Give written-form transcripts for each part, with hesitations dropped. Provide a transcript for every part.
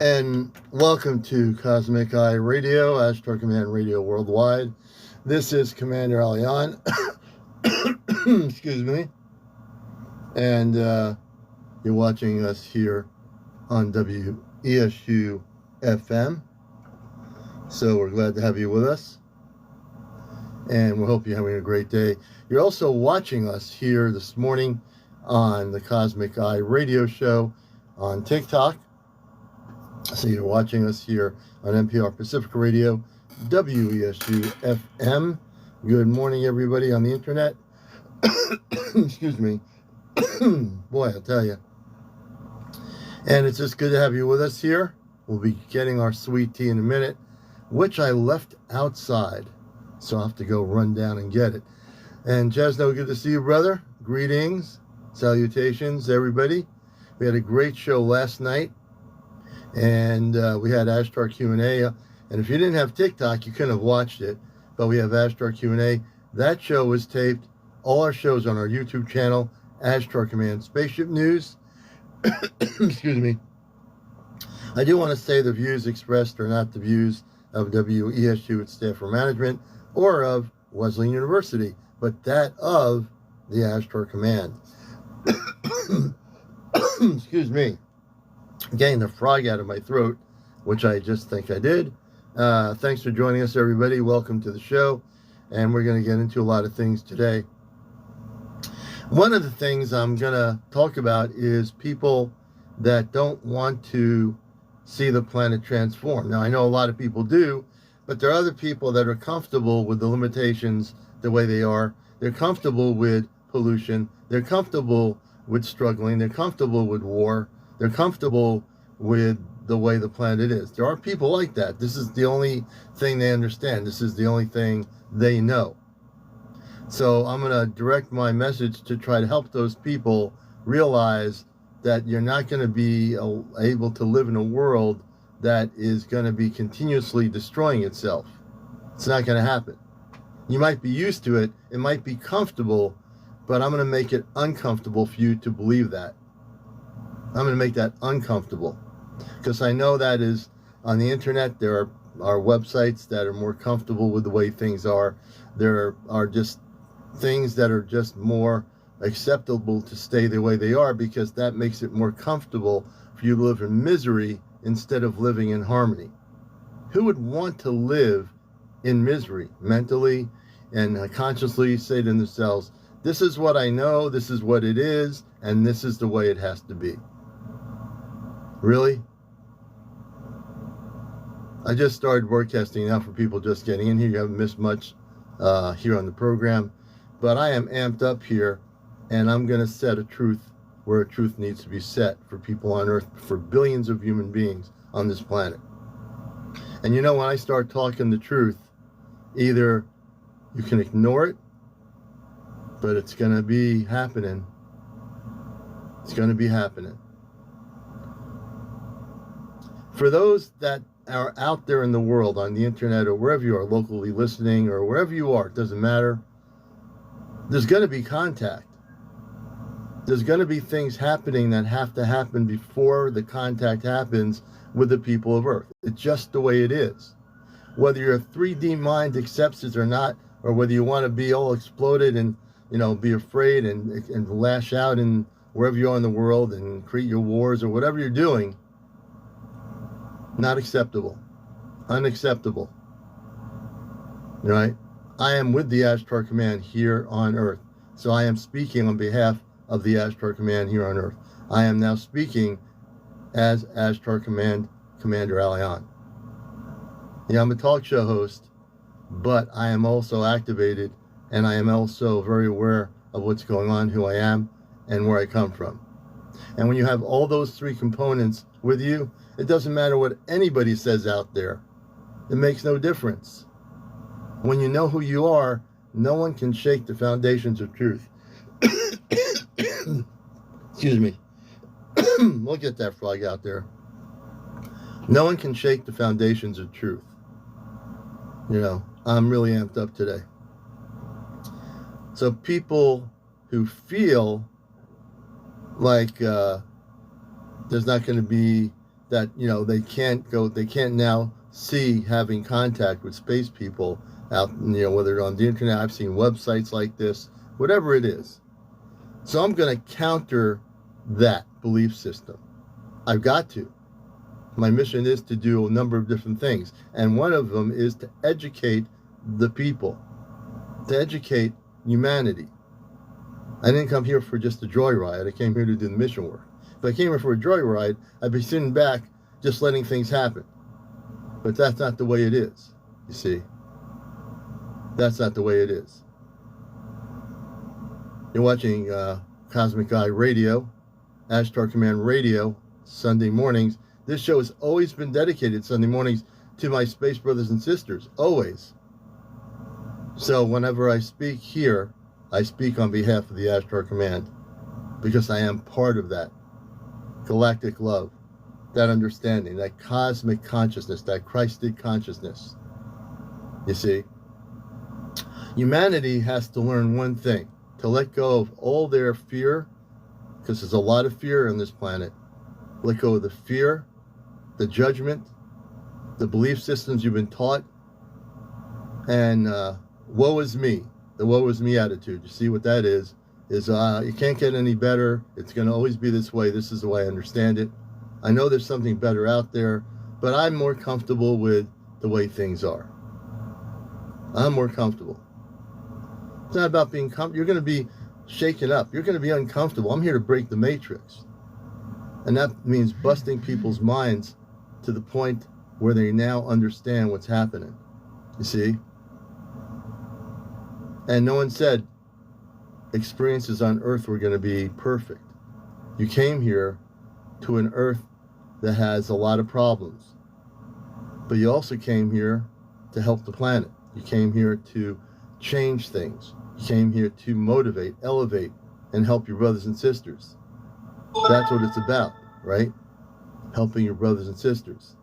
And welcome to CosmicEyeRadio, Astro Command Radio Worldwide. This is Commander Alion. Excuse me. And you're watching us here on WESU FM. So we're glad to have you with us. And we hope you're having a great day. You're also watching us here this morning on the Cosmic Eye Radio Show on TikTok. So you're watching us here on NPR Pacific Radio, WESU FM. Good morning, everybody on the internet. Excuse me. Boy, I'll tell you. And it's just good to have you with us here. We'll be getting our sweet tea in a minute, which I left outside. So I'll have to go run down and get it. And Jesno, good to see you, brother. Greetings, salutations, everybody. We had a great show last night. And we had Ashtar Q&A. And if you didn't have TikTok, you couldn't have watched it. But we have Ashtar Q&A. That show was taped. All our shows on our YouTube channel, Ashtar Command Spaceship News. Excuse me. I do want to say the views expressed are not the views of WESU, its staff or management, or of Wesleyan University, but that of the Ashtar Command. Excuse me. Getting the frog out of my throat, which I just think I did. Thanks for joining us, everybody. Welcome to the show. And we're going to get into a lot of things today. One of the things I'm going to talk about is people that don't want to see the planet transform. Now, I know a lot of people do, but there are other people that are comfortable with the limitations the way they are. They're comfortable with pollution. They're comfortable with struggling. They're comfortable with war. They're comfortable with the way the planet is. There are people like that. This is the only thing they understand. This is the only thing they know. So I'm going to direct my message to try to help those people realize that you're not going to be able to live in a world that is going to be continuously destroying itself. It's not going to happen. You might be used to it. It might be comfortable, but I'm going to make it uncomfortable for you to believe that. I'm going to make that uncomfortable, because I know that is on the internet. There are websites that are more comfortable with the way things are. There are just things that are just more acceptable to stay the way they are, because that makes it more comfortable for you to live in misery instead of living in harmony. Who would want to live in misery mentally and consciously say to themselves, this is what I know, this is what it is, and this is the way it has to be? Really? I just started broadcasting now for people just getting in here. You haven't missed much here on the program. But I am amped up here, and I'm going to set a truth where a truth needs to be set for people on Earth, for billions of human beings on this planet. And you know, when I start talking the truth, either you can ignore it, but it's going to be happening. It's going to be happening. For those that are out there in the world, on the internet, or wherever you are, locally listening, or wherever you are, it doesn't matter, there's going to be contact. There's going to be things happening that have to happen before the contact happens with the people of Earth. It's just the way it is. Whether your 3D mind accepts it or not, or whether you want to be all exploded and, you know, be afraid and lash out in wherever you are in the world and create your wars or whatever you're doing, not acceptable. Unacceptable. Right? I am with the Ashtar Command here on Earth. So I am speaking on behalf of the Ashtar Command here on Earth. I am now speaking as Ashtar Command Commander Alion. Yeah, I'm a talk show host, but I am also activated, and I am also very aware of what's going on, who I am, and where I come from. And when you have all those three components with you, it doesn't matter what anybody says out there. It makes no difference. When you know who you are, no one can shake the foundations of truth. Excuse me. We'll get that frog out there. No one can shake the foundations of truth. You know, I'm really amped up today. So people who feel like there's not going to be that, they can't now see having contact with space people out, whether on the internet. I've seen websites like this, whatever it is. So I'm going to counter that belief system. I've got to. My mission is to do a number of different things. And one of them is to educate the people, to educate humanity. I didn't come here for just a joyride. I came here to do the mission work. If I came here for a joyride, I'd be sitting back just letting things happen. But that's not the way it is, you see. That's not the way it is. You're watching CosmicEyeRadio, Ashtar Command Radio, Sunday mornings. This show has always been dedicated Sunday mornings to my space brothers and sisters, always. So whenever I speak here, I speak on behalf of the Ashtar Command because I am part of that galactic love, that understanding, that cosmic consciousness, that Christic consciousness. You see, humanity has to learn one thing, to let go of all their fear, because there's a lot of fear on this planet. Let go of the fear, the judgment, the belief systems you've been taught, and woe is me, the woe is me attitude. You see what that is you can't get any better. It's going to always be this way. This is the way I understand it. I know there's something better out there, but I'm more comfortable with the way things are. I'm more comfortable. It's not about being comfortable. You're going to be shaken up. You're going to be uncomfortable. I'm here to break the matrix. And that means busting people's minds to the point where they now understand what's happening. You see? And no one said experiences on Earth were going to be perfect. You came here to an Earth that has a lot of problems. But you also came here to help the planet. You came here to change things. You came here to motivate, elevate, and help your brothers and sisters. That's what it's about, right? Helping your brothers and sisters.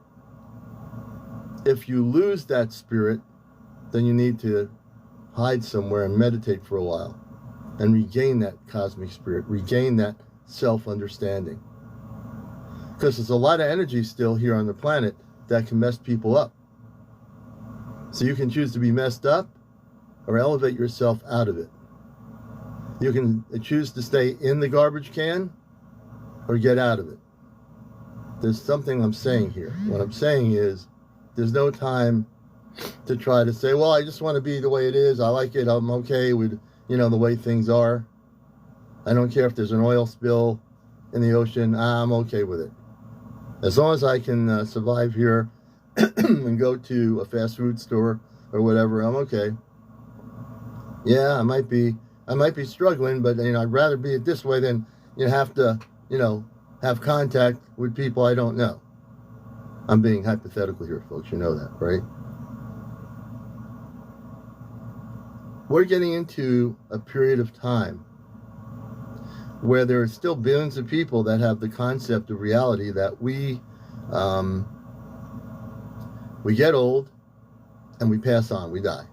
If you lose that spirit, then you need to hide somewhere and meditate for a while and regain that cosmic spirit, regain that self-understanding. Because there's a lot of energy still here on the planet that can mess people up. So you can choose to be messed up or elevate yourself out of it. You can choose to stay in the garbage can or get out of it. There's something I'm saying here. What I'm saying is there's no time to try to say, well, I just want to be the way it is. I like it. I'm okay with, the way things are. I don't care if there's an oil spill in the ocean. I'm okay with it. As long as I can survive here and go to a fast food store or whatever, I'm okay. Yeah, I might be struggling, but I'd rather be it this way than have to, have contact with people I don't know. I'm being hypothetical here, folks. You know that, right? We're getting into a period of time where there are still billions of people that have the concept of reality that we get old and we pass on, we die.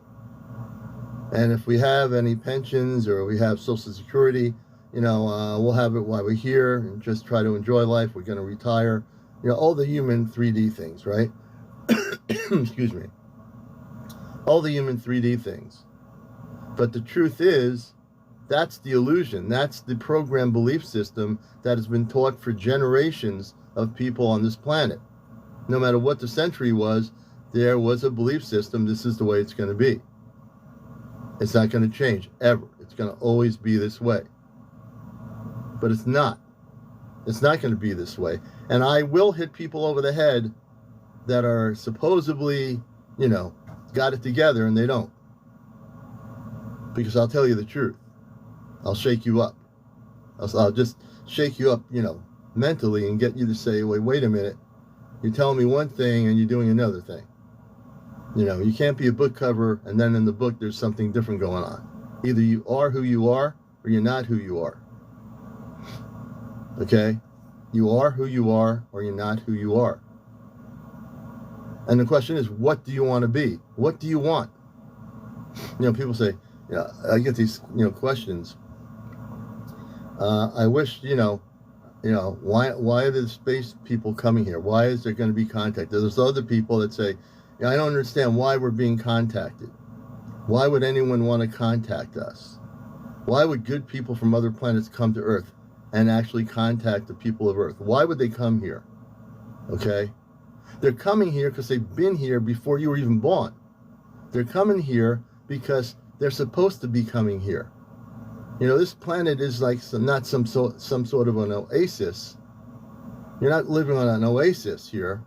And if we have any pensions or we have Social Security, we'll have it while we're here and just try to enjoy life. We're going to retire. All the human 3D things, right? Excuse me. All the human 3D things. But the truth is, that's the illusion. That's the program belief system that has been taught for generations of people on this planet. No matter what the century was, there was a belief system. This is the way it's going to be. It's not going to change, ever. It's going to always be this way. But it's not. It's not going to be this way. And I will hit people over the head that are supposedly, got it together and they don't. Because I'll tell you the truth. I'll shake you up. I'll just shake you up, mentally and get you to say, wait a minute. You're telling me one thing and you're doing another thing. You can't be a book cover and then in the book there's something different going on. Either you are who you are or you're not who you are. Okay? You are who you are or you're not who you are. And the question is, what do you want to be? What do you want? People say, I get these, questions. I wish, why are the space people coming here? Why is there going to be contact? There's other people that say, I don't understand why we're being contacted. Why would anyone want to contact us? Why would good people from other planets come to Earth and actually contact the people of Earth? Why would they come here? Okay? They're coming here because they've been here before you were even born. They're coming here because they're supposed to be coming here. This planet is like not some sort of an oasis. You're not living on an oasis here.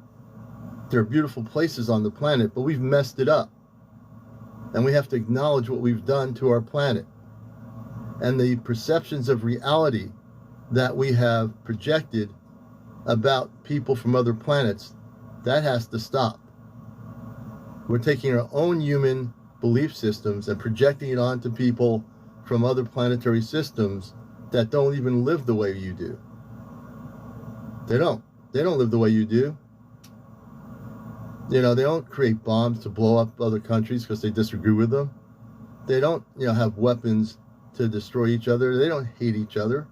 There are beautiful places on the planet, but we've messed it up. And we have to acknowledge what we've done to our planet. And the perceptions of reality that we have projected about people from other planets, that has to stop. We're taking our own human belief systems and projecting it onto people from other planetary systems that don't even live the way you do. They don't live the way you do. They don't create bombs to blow up other countries because they disagree with them. They don't, have weapons to destroy each other. They don't hate each other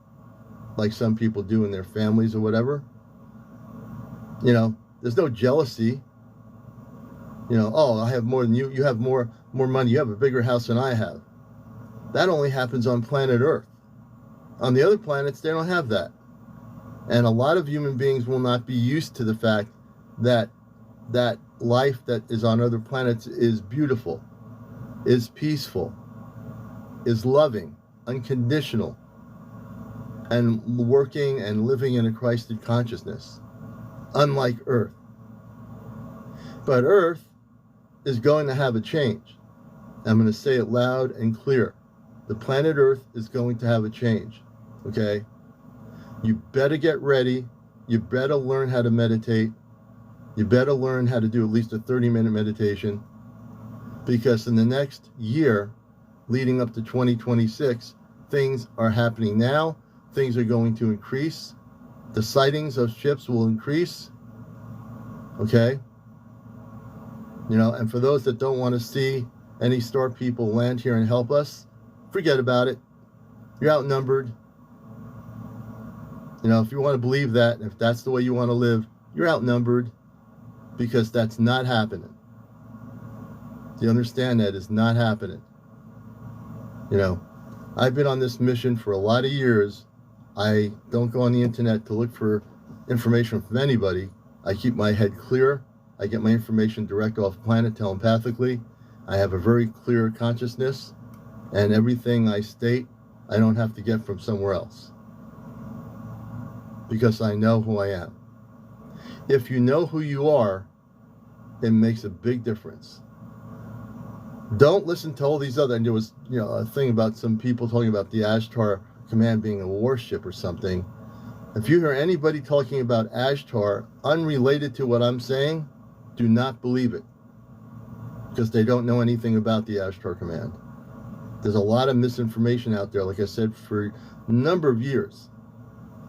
like some people do in their families or whatever. There's no jealousy. I have more than you. You have more money. You have a bigger house than I have. That only happens on planet Earth. On the other planets, they don't have that. And a lot of human beings will not be used to the fact that life that is on other planets is beautiful, is peaceful, is loving, unconditional, and working and living in a Christed consciousness, unlike Earth. But Earth is going to have a change. I'm going to say it loud and clear. The planet Earth is going to have a change, okay? You better get ready. You better learn how to meditate. You better learn how to do at least a 30-minute meditation, because in the next year, leading up to 2026, things are happening now. Things are going to increase. The sightings of ships will increase, okay? And for those that don't want to see any star people land here and help us, forget about it. You're outnumbered. If you want to believe that, if that's the way you want to live, you're outnumbered, because that's not happening. Do you understand that? It's not happening. I've been on this mission for a lot of years. I don't go on the internet to look for information from anybody. I keep my head clear. I get my information direct off planet telepathically. I have a very clear consciousness, and everything I state, I don't have to get from somewhere else, because I know who I am. If you know who you are, it makes a big difference. Don't listen to all these other, and there was, a thing about some people talking about the Ashtar Command being a warship or something. If you hear anybody talking about Ashtar unrelated to what I'm saying, do not believe it, because they don't know anything about the Ashtar Command. There's a lot of misinformation out there, like I said, for a number of years.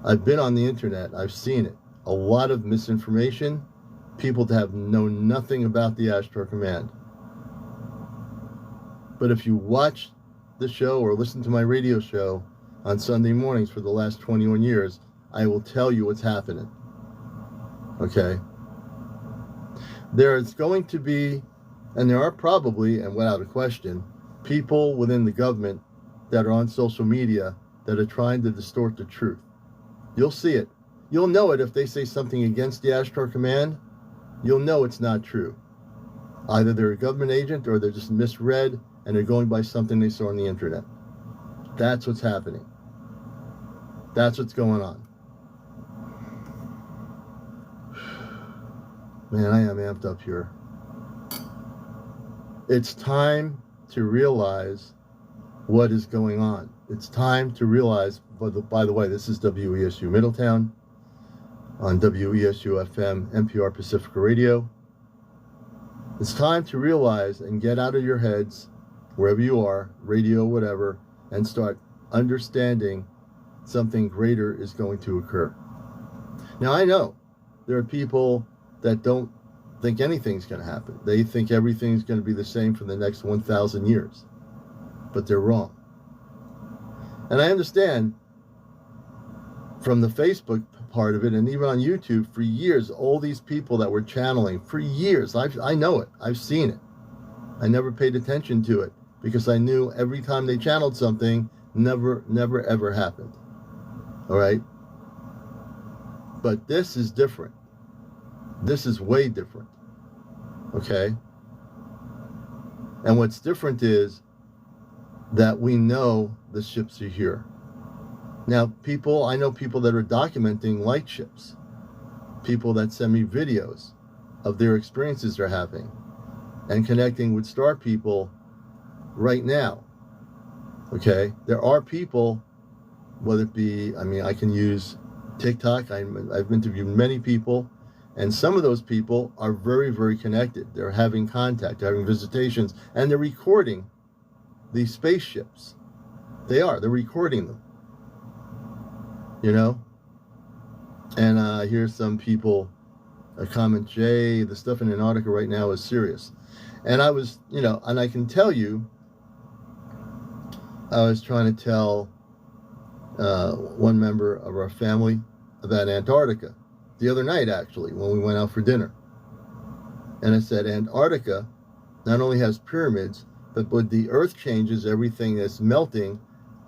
I've been on the internet. I've seen it. A lot of misinformation. People that have known nothing about the Ashtar Command. But if you watch the show or listen to my radio show on Sunday mornings for the last 21 years, I will tell you what's happening. Okay? There is going to be, and there are probably, and without a question, people within the government that are on social media that are trying to distort the truth. You'll see it. You'll know it if they say something against the Ashtar Command. You'll know it's not true. Either they're a government agent or they're just misread and they're going by something they saw on the internet. That's what's happening. That's what's going on. Man, I am amped up here. It's time to realize what is going on. It's time to realize, by the way, this is WESU Middletown on WESU FM NPR Pacifica Radio. It's time to realize and get out of your heads, wherever you are, radio, whatever, and start understanding something greater is going to occur. Now, I know there are people that don't think anything's going to happen. They think everything's going to be the same for the next 1,000 years. But they're wrong. And I understand from the Facebook part of it, and even on YouTube for years, all these people that were channeling for years, I know it, I've seen it. I never paid attention to it because I knew every time they channeled something, never ever happened. All right? But this is different. This is way different. Okay? And what's different is that we know the ships are here. Now, I know people that are documenting light ships. People that send me videos of their experiences they're having and connecting with star people right now. Okay? There are people, whether it be, I can use TikTok. I've interviewed many people, and some of those people are very, very connected. They're having contact, they're having visitations, and they're recording these spaceships. They're recording them. You know? And here's some people comment, Jay, the stuff in Antarctica right now is serious. And I was, and I can tell you, I was trying to tell one member of our family about Antarctica the other night, actually, when we went out for dinner. And I said, Antarctica not only has pyramids, but when the earth changes, everything that's melting,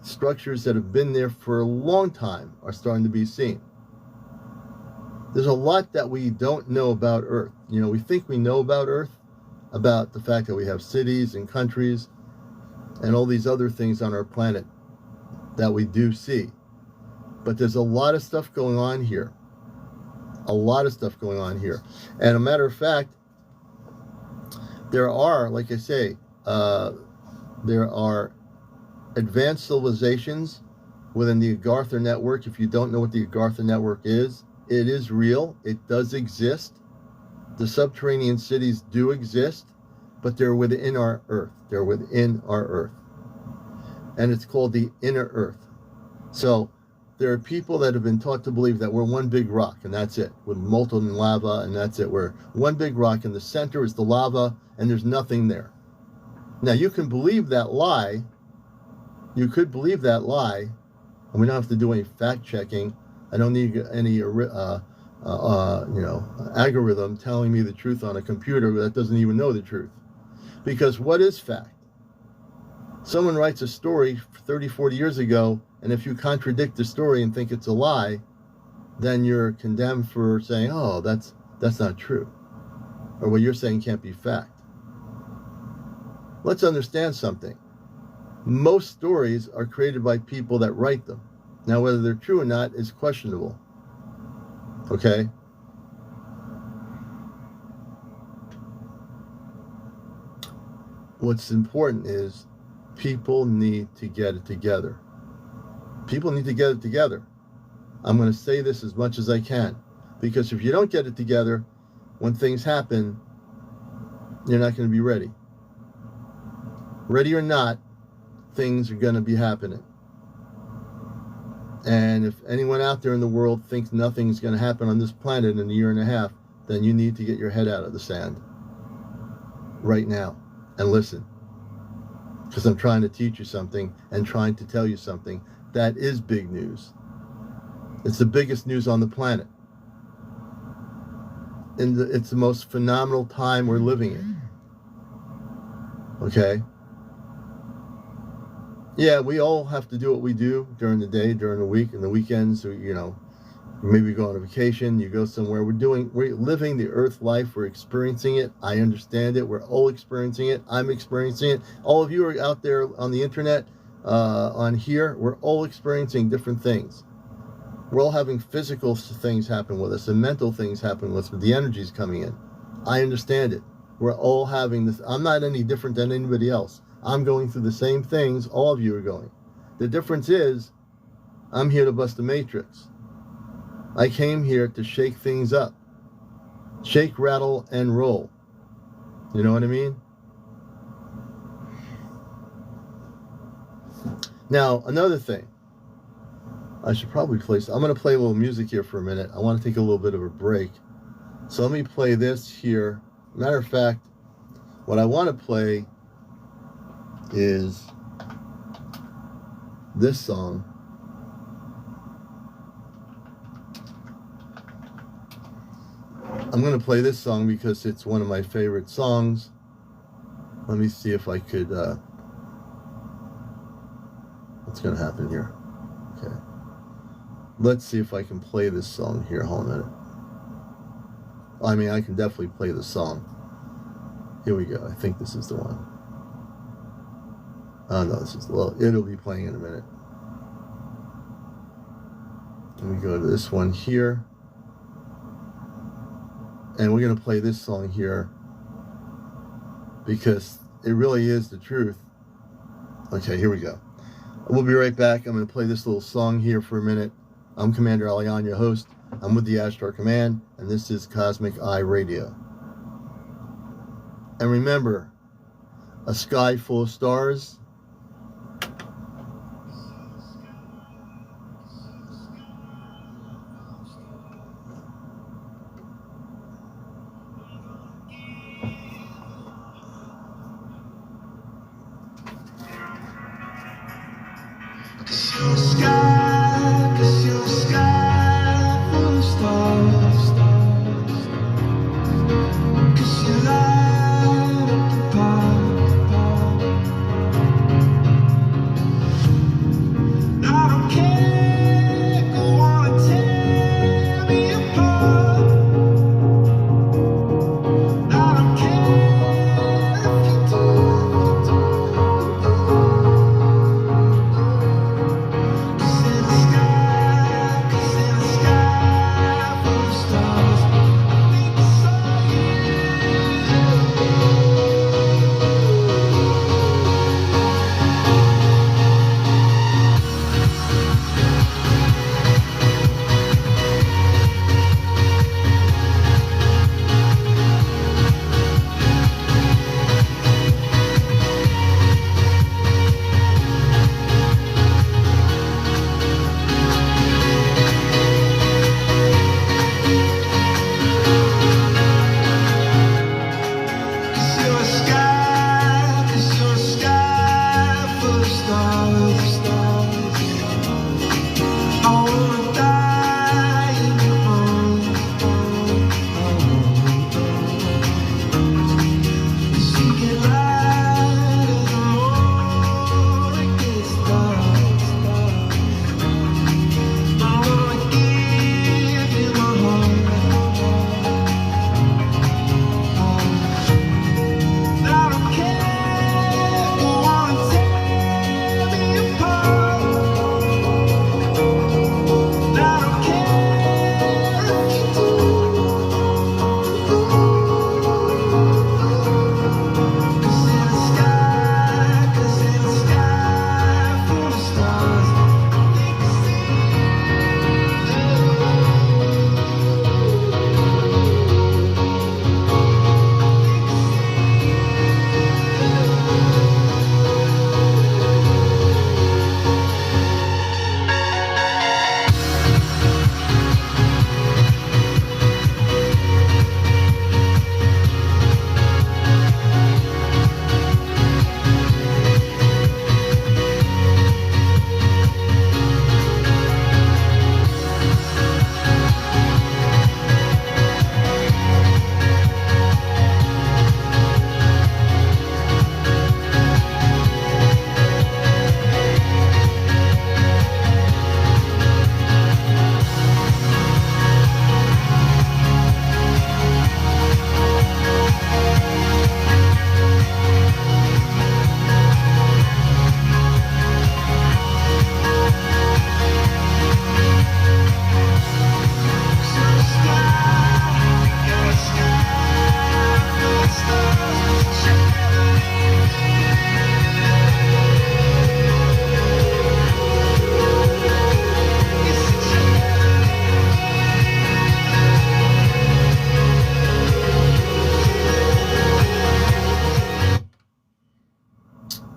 structures that have been there for a long time are starting to be seen. There's a lot that we don't know about Earth. We think we know about Earth, about the fact that we have cities and countries and all these other things on our planet that we do see. But there's a lot of stuff going on here. A lot of stuff going on here. And a matter of fact, there are, like I say, there are advanced civilizations within the Agartha network. If you don't know what the Agartha network is, it is real. It does exist. The subterranean cities do exist, but they're within our Earth. They're within our Earth. And it's called the inner Earth. So there are people that have been taught to believe that we're one big rock, and that's it, with molten lava, and that's it. We're one big rock, and the center is the lava, and there's nothing there. Now, you can believe that lie. You could believe that lie, and we don't have to do any fact-checking. I don't need any algorithm telling me the truth on a computer that doesn't even know the truth. Because what is fact? Someone writes a story 30, 40 years ago, and if you contradict the story and think it's a lie, then you're condemned for saying, oh, that's not true. Or what you're saying can't be fact. Let's understand something. Most stories are created by people that write them. Now, whether they're true or not is questionable. Okay? What's important is people need to get it together. People need to get it together. I'm going to say this as much as I can. Because if you don't get it together, when things happen, you're not going to be ready. Ready or not, things are going to be happening. And if anyone out there in the world thinks nothing's going to happen on this planet in a year and a half, then you need to get your head out of the sand right now and listen. Because I'm trying to teach you something and trying to tell you something that is big news. It's the biggest news on the planet. And it's the most phenomenal time we're living in. Okay? Yeah, we all have to do what we do during the day, during the week, and the weekends. Maybe you go on a vacation, you go somewhere. We're living the Earth life. We're experiencing it. I understand it. We're all experiencing it. I'm experiencing it. All of you are out there on the internet, on here. We're all experiencing different things. We're all having physical things happen with us and mental things happen with us, with the energies coming in. I understand it. We're all having this. I'm not any different than anybody else. I'm going through the same things all of you are going. The difference is, I'm here to bust the matrix. I came here to shake things up. Shake, rattle, and roll. You know what I mean? Now, another thing. I should probably I'm going to play a little music here for a minute. I want to take a little bit of a break. So let me play this here. Matter of fact, what I want to play is this song. I'm going to play this song because it's one of my favorite songs. Let me see if I could, what's going to happen here? Okay. Let's see if I can play this song here. Hold on a minute. I mean, I can definitely play the song. Here we go. I think this is the one. Oh, no, this is, well, it'll be playing in a minute. Let me go to this one here. And we're going to play this song here because it really is the truth. Okay, here we go. We'll be right back. I'm going to play this little song here for a minute. I'm Commander Alion, your host. I'm with the Ashtar Command, and this is CosmicEyeRadio. And remember, a sky full of stars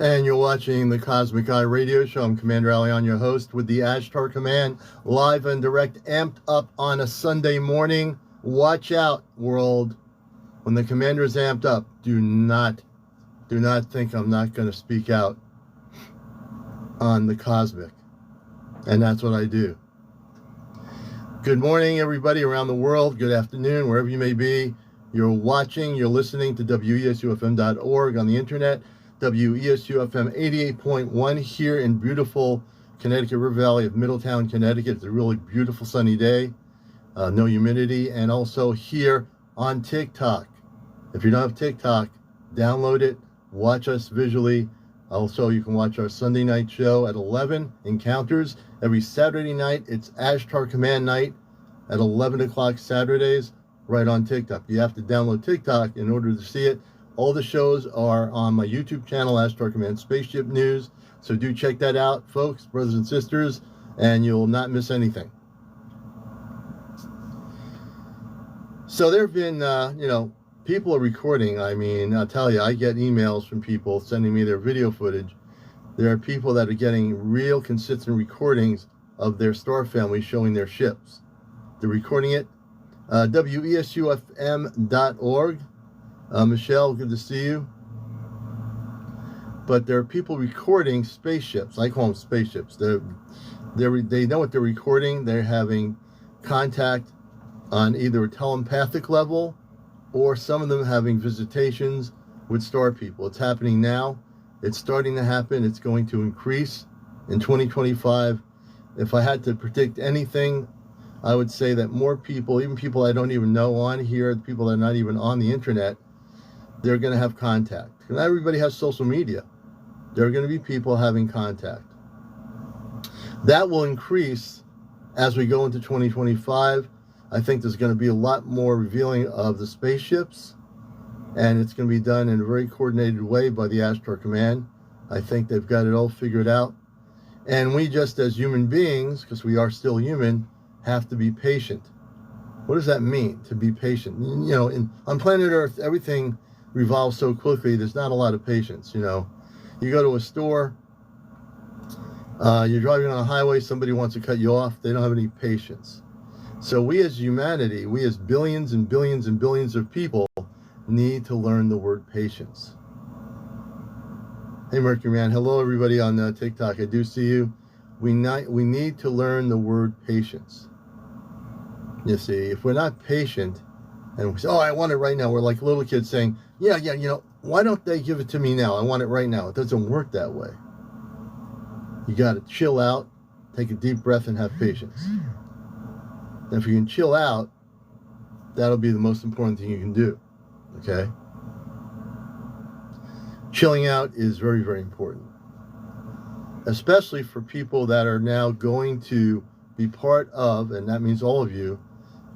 And you're watching the Cosmic Eye Radio Show. I'm Commander Alion, your host, with the Ashtar Command, live and direct, amped up on a Sunday morning. Watch out, world. When the Commander is amped up, do not think I'm not going to speak out on the Cosmic. And that's what I do. Good morning, everybody around the world. Good afternoon, wherever you may be. You're watching, you're listening to WESUFM.org on the internet, WESUFM 88.1 here in beautiful Connecticut River Valley of Middletown, Connecticut. It's a really beautiful sunny day, no humidity, and also here on TikTok. If you don't have TikTok, download it, watch us visually. Also, you can watch our Sunday night show at 11, Encounters. Every Saturday night, it's Ashtar Command Night at 11 o'clock Saturdays, right on TikTok. You have to download TikTok in order to see it. All the shows are on my YouTube channel, Ashtar Command Spaceship News. So do check that out, folks, brothers and sisters, and you'll not miss anything. So there have been, people are recording. I mean, I'll tell you, I get emails from people sending me their video footage. There are people that are getting real consistent recordings of their star family showing their ships. They're recording it. WESUFM.org. Michelle, good to see you. But there are people recording spaceships. I call them spaceships. They know what they're recording. They're having contact on either a telepathic level, or some of them having visitations with star people. It's happening now. It's starting to happen. It's going to increase in 2025. If I had to predict anything, I would say that more people, even people I don't even know on here, people that are not even on the internet, they're going to have contact. Not everybody has social media. There are going to be people having contact. That will increase as we go into 2025. I think there's going to be a lot more revealing of the spaceships, and it's going to be done in a very coordinated way by the Ashtar Command. I think they've got it all figured out. And we just, as human beings, because we are still human, have to be patient. What does that mean, to be patient? On planet Earth, everything revolves so quickly, there's not a lot of patience, You go to a store, you're driving on a highway, somebody wants to cut you off, they don't have any patience. So we as humanity, we as billions and billions and billions of people need to learn the word patience. Hey, Mercury Man. Hello, everybody on TikTok. I do see you. We need to learn the word patience. You see, if we're not patient and we say, oh, I want it right now, we're like little kids saying, yeah, why don't they give it to me now? I want it right now. It doesn't work that way. You got to chill out, take a deep breath, and have patience. And if you can chill out, that'll be the most important thing you can do. Okay? Chilling out is very, very important. Especially for people that are now going to be part of, and that means all of you,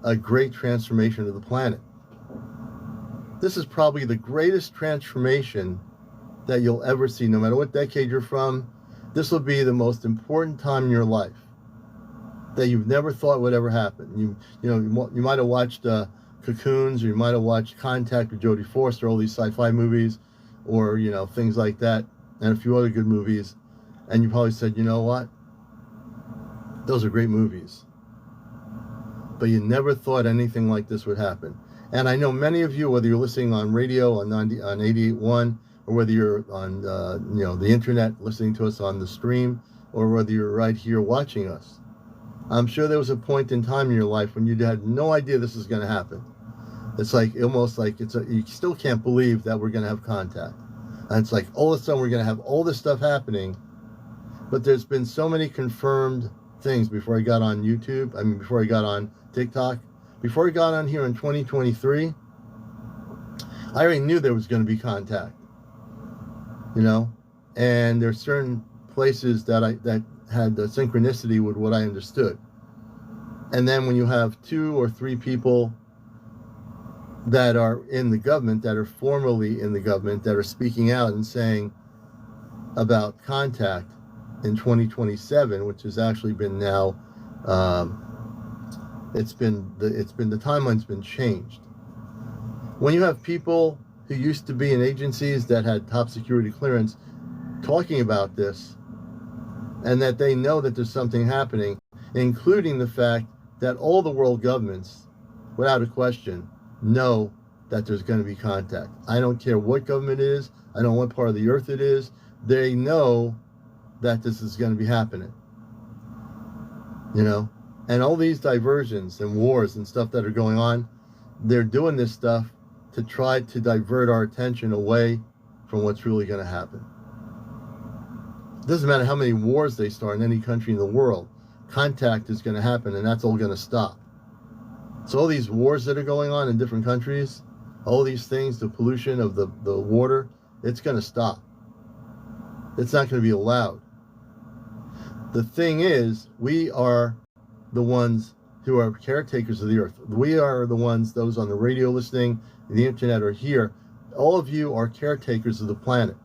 a great transformation of the planet. This is probably the greatest transformation that you'll ever see, no matter what decade you're from. This will be the most important time in your life that you've never thought would ever happen. You might have watched Cocoons, or you might have watched Contact with Jodie Foster, all these sci-fi movies, or things like that, and a few other good movies, and you probably said, you know what? Those are great movies. But you never thought anything like this would happen. And I know many of you, whether you're listening on radio on 88.1, or whether you're on the internet listening to us on the stream, or whether you're right here watching us, I'm sure there was a point in time in your life when you had no idea this was going to happen. It's like almost like you still can't believe that we're going to have contact. And it's like all of a sudden we're going to have all this stuff happening. But there's been so many confirmed things before I got on YouTube. Before I got on TikTok. Before I got on here in 2023, I already knew there was going to be contact. And there's certain places that had the synchronicity with what I understood. And then when you have 2 or 3 people that are in the government, that are formally in the government, that are speaking out and saying about contact in 2027, which has actually been now, the timeline's been changed. When you have people who used to be in agencies that had top security clearance talking about this, and that they know that there's something happening, including the fact that all the world governments, without a question, know that there's going to be contact. I don't care what government it is. I don't know what part of the earth it is. They know that this is going to be happening. And all these diversions and wars and stuff that are going on, they're doing this stuff to try to divert our attention away from what's really going to happen. It doesn't matter how many wars they start in any country in the world, contact is going to happen, and that's all going to stop. So all these wars that are going on in different countries, all these things, the pollution of the water, it's going to stop. It's not going to be allowed. The thing is, we are the ones who are caretakers of the earth. We are the ones, those on the radio listening, the internet, are here. All of you are caretakers of the planet.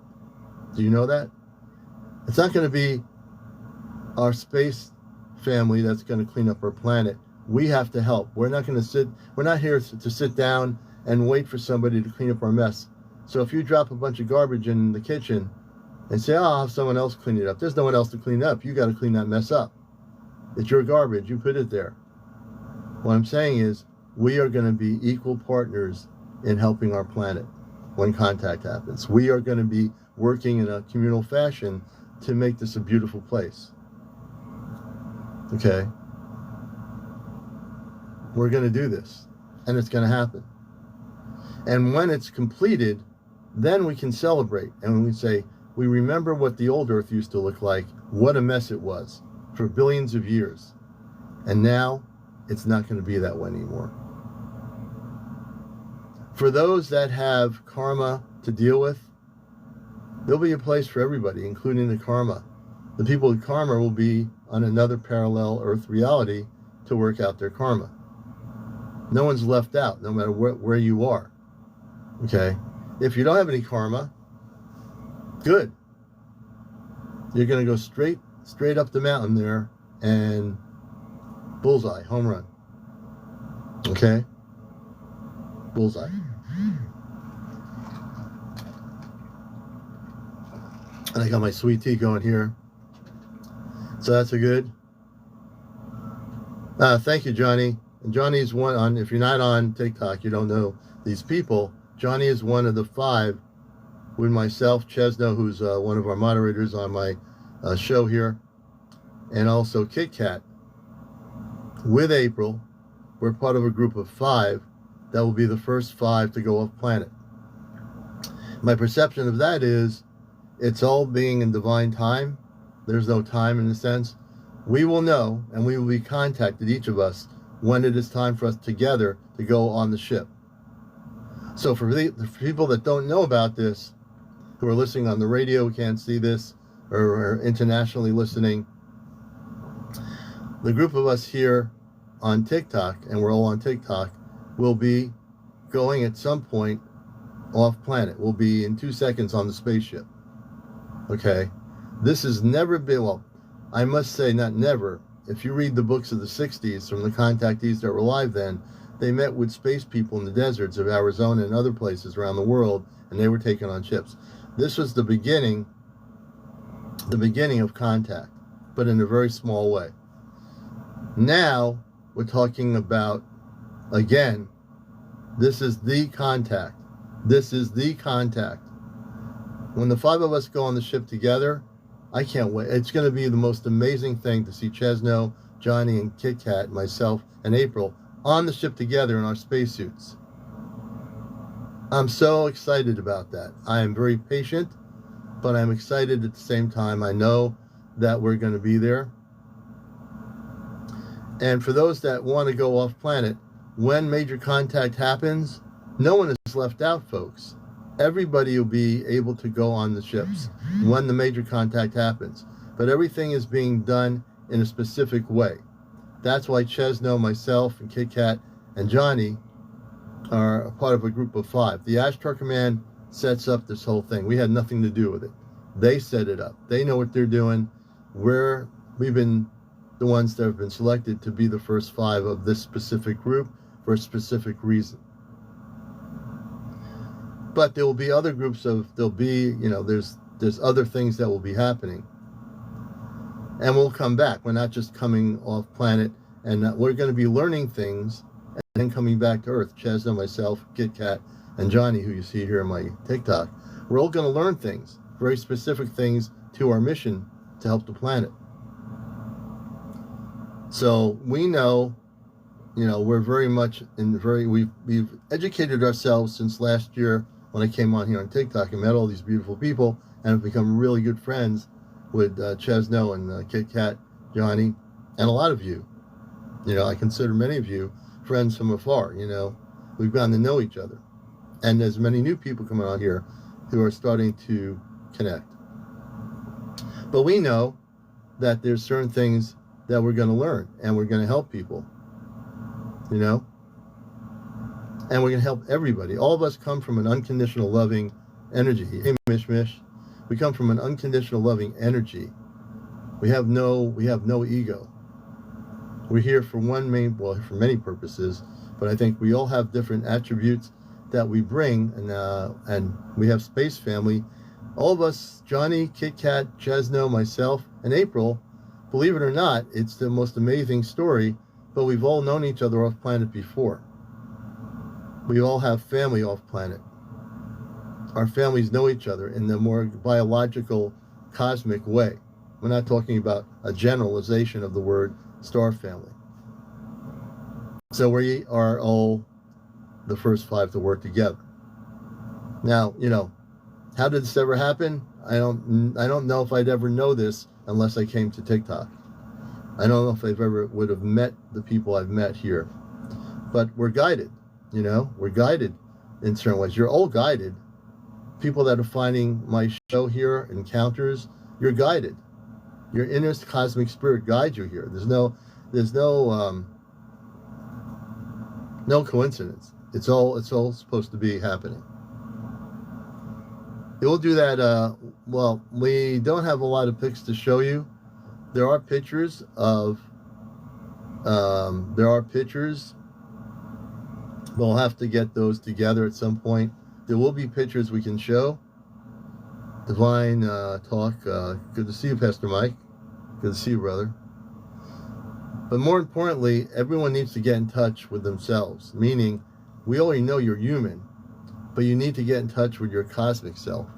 Do you know that? It's not going to be our space family that's going to clean up our planet. We have to help. We're not going to sit, we're not here to sit down and wait for somebody to clean up our mess. So if you drop a bunch of garbage in the kitchen and say, oh, I'll have someone else clean it up. There's no one else to clean it up. You got to clean that mess up. It's your garbage. You put it there. What I'm saying is, we are going to be equal partners in helping our planet when contact happens. We are going to be working in a communal fashion to make this a beautiful place. Okay? We're going to do this, and it's going to happen. And when it's completed, then we can celebrate, and we say, we remember what the old Earth used to look like, what a mess it was for billions of years. And now, it's not going to be that way anymore. For those that have karma to deal with, there'll be a place for everybody, including the karma. The people with karma will be on another parallel Earth reality to work out their karma. No one's left out, no matter where you are. Okay? If you don't have any karma, good. You're going to go straight up the mountain there and bullseye, home run. Okay? Bullseye. And I got my sweet tea going here. So that's a good. Thank you, Johnny. And Johnny's one on, if you're not on TikTok, you don't know these people. Johnny is one of the 5 with myself, Chesno, who's one of our moderators on my show here, and also Kit Kat. With April, we're part of a group of 5 that will be the first 5 to go off planet. My perception of that is it's all being in divine time. There's no time in a sense. We will know, and we will be contacted, each of us, when it is time for us together to go on the ship. So for the people that don't know about this, who are listening on the radio, who can't see this, or are internationally listening, the group of us here on TikTok, and we're all on TikTok, will be going at some point off planet. We'll be in 2 seconds on the spaceship. Okay? This has never been, well, I must say not never. If you read the books of the 60s from the contactees that were alive then, they met with space people in the deserts of Arizona and other places around the world, and they were taken on ships. This was the beginning of contact, but in a very small way. Now, we're talking about, again, this is the contact. This is the contact. When the 5 of us go on the ship together, I can't wait. It's going to be the most amazing thing to see Chesno, Johnny, and Kit Kat, myself, and April on the ship together in our spacesuits. I'm so excited about that. I am very patient, but I'm excited at the same time. I know that we're going to be there. And for those that want to go off planet, when major contact happens, no one is left out, folks. Everybody will be able to go on the ships when the major contact happens. But everything is being done in a specific way. That's why Chesno, myself, and Kit Kat, and Johnny are a part of a group of 5. The Ashtar Command sets up this whole thing. We had nothing to do with it. They set it up. They know what they're doing. We've been the ones that have been selected to be the first 5 of this specific group for a specific reason. But there will be other groups there's other things that will be happening. And we'll come back. We're not just coming off planet, and we're going to be learning things and then coming back to Earth. Chesno, myself, Kit Kat, and Johnny, who you see here on my TikTok. We're all going to learn things, very specific things to our mission to help the planet. So we know, we're very much we've educated ourselves since last year when I came on here on TikTok and met all these beautiful people and have become really good friends with Chesno and Kit Kat, Johnny, and a lot of you. I consider many of you friends from afar. We've gotten to know each other. And there's many new people coming on here who are starting to connect. But we know that there's certain things that we're going to learn, and we're going to help people, and we're going to help everybody. All of us come from an unconditional loving energy. Hey, Mish Mish. We come from an unconditional loving energy. We have no ego. We're here for for many purposes, but I think we all have different attributes that we bring, and we have Space Family. All of us, Johnny, Kit Kat, Chesno, myself, and April, believe it or not, it's the most amazing story, but we've all known each other off planet before. We all have family off planet. Our families know each other in the more biological, cosmic way. We're not talking about a generalization of the word star family. So we are all the first 5 to work together. Now, how did this ever happen? I don't know if I'd ever know this unless I came to TikTok. I don't know if I've ever would have met the people I've met here. But we're guided, we're guided in certain ways. You're all guided. People that are finding my show here, Encounters, you're guided. Your inner cosmic spirit guides you here. There's no coincidence. It's all supposed to be happening. We'll do that. We don't have a lot of pics to show you. There are pictures of. We'll have to get those together at some point. There will be pictures we can show. Divine Talk. Good to see you, Pastor Mike. Good to see you, brother. But more importantly, everyone needs to get in touch with themselves. Meaning, we already know you're human, but you need to get in touch with your cosmic self,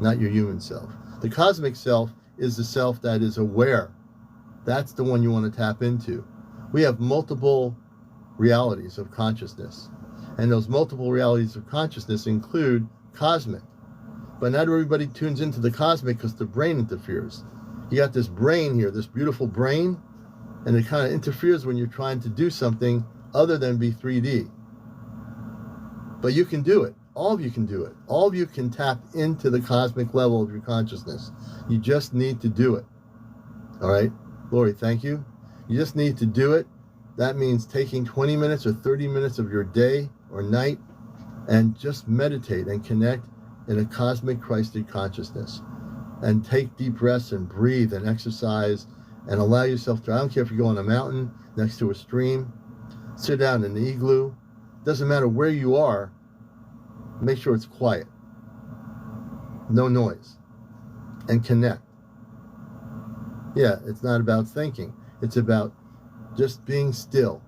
not your human self. The cosmic self is the self that is aware. That's the one you want to tap into. We have multiple realities of consciousness, and those multiple realities of consciousness include cosmic. But not everybody tunes into the cosmic because the brain interferes. You got this brain here, this beautiful brain, and it kind of interferes when you're trying to do something other than be 3D. But you can do it. All of you can do it. All of you can tap into the cosmic level of your consciousness. You just need to do it. All right? Lori, thank you. You just need to do it. That means taking 20 minutes or 30 minutes of your day or night and just meditate and connect in a cosmic Christed consciousness. And take deep breaths and breathe and exercise and allow yourself to, I don't care if you go on a mountain next to a stream, sit down in the igloo, doesn't matter where you are, make sure it's quiet, no noise, and connect. Yeah, it's not about thinking. It's about just being still.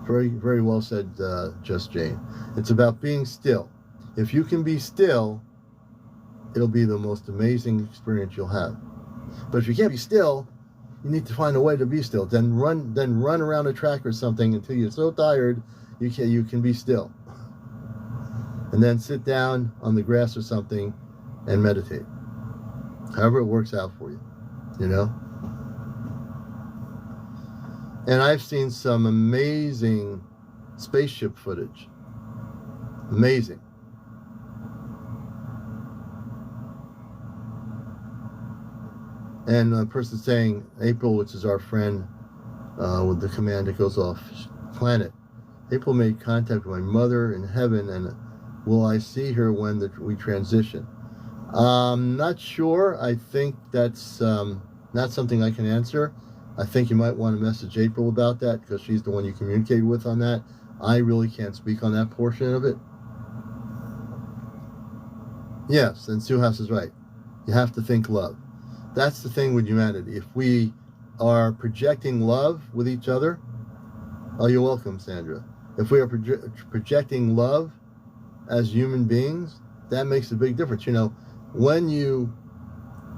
Very, very well said, Just Jane. It's about being still. If you can be still, it'll be the most amazing experience you'll have. But if you can't be still, you need to find a way to be still. Then run around a track or something until you're so tired you can be still. And then sit down on the grass or something and meditate. However it works out for you, And I've seen some amazing spaceship footage. Amazing. And a person saying, April, which is our friend with the command that goes off planet, April made contact with my mother in heaven, and will I see her when we transition? Not sure. I think that's not something I can answer. I think you might want to message April about that because she's the one you communicated with on that. I really can't speak on that portion of it. Yes, and Sue House is right. You have to think love. That's the thing with humanity. If we are projecting love with each other, oh, you're welcome, Sandra. If we are projecting love as human beings, that makes a big difference. When you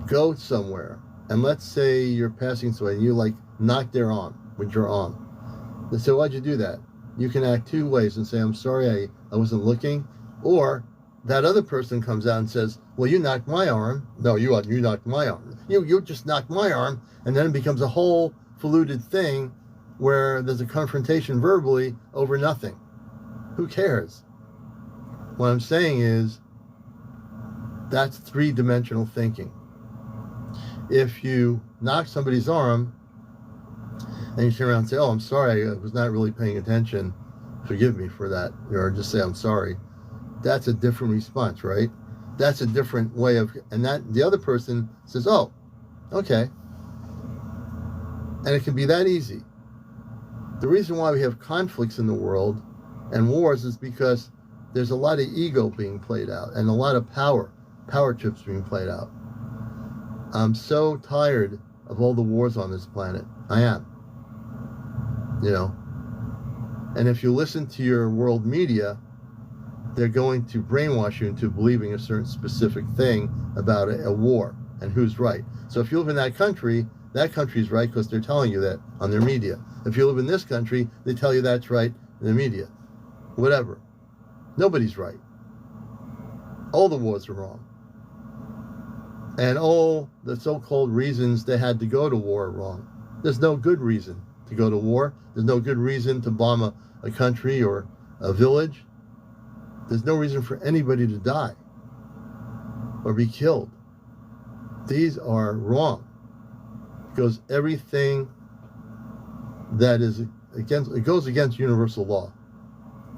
go somewhere, and let's say you're passing somewhere, and you knock their arm with your arm. They say, why'd you do that? You can act two ways and say, I'm sorry, I wasn't looking. Or that other person comes out and says, well, you knocked my arm. No, you knocked my arm. You just knocked my arm. And then it becomes a whole polluted thing where there's a confrontation verbally over nothing. Who cares? What I'm saying is that's three-dimensional thinking. If you knock somebody's arm and you turn around and say, oh, I'm sorry, I was not really paying attention. Forgive me for that. Or just say, I'm sorry. That's a different response, right? That's a different way of, and that the other person says, oh, okay. And it can be that easy. The reason why we have conflicts in the world and wars is because there's a lot of ego being played out and a lot of power trips being played out. I'm so tired of all the wars on this planet. I am. You know, and if you listen to your world media, they're going to brainwash you into believing a certain specific thing about a war and who's right. So if you live in that country's right because they're telling you that on their media. If you live in this country, they tell you that's right in the media. Whatever. Nobody's right. All the wars are wrong. And all the so-called reasons they had to go to war are wrong. There's no good reason to go to war. There's no good reason to bomb a country or a village. There's no reason for anybody to die or be killed. These are wrong. Because everything that is against, it goes against universal law,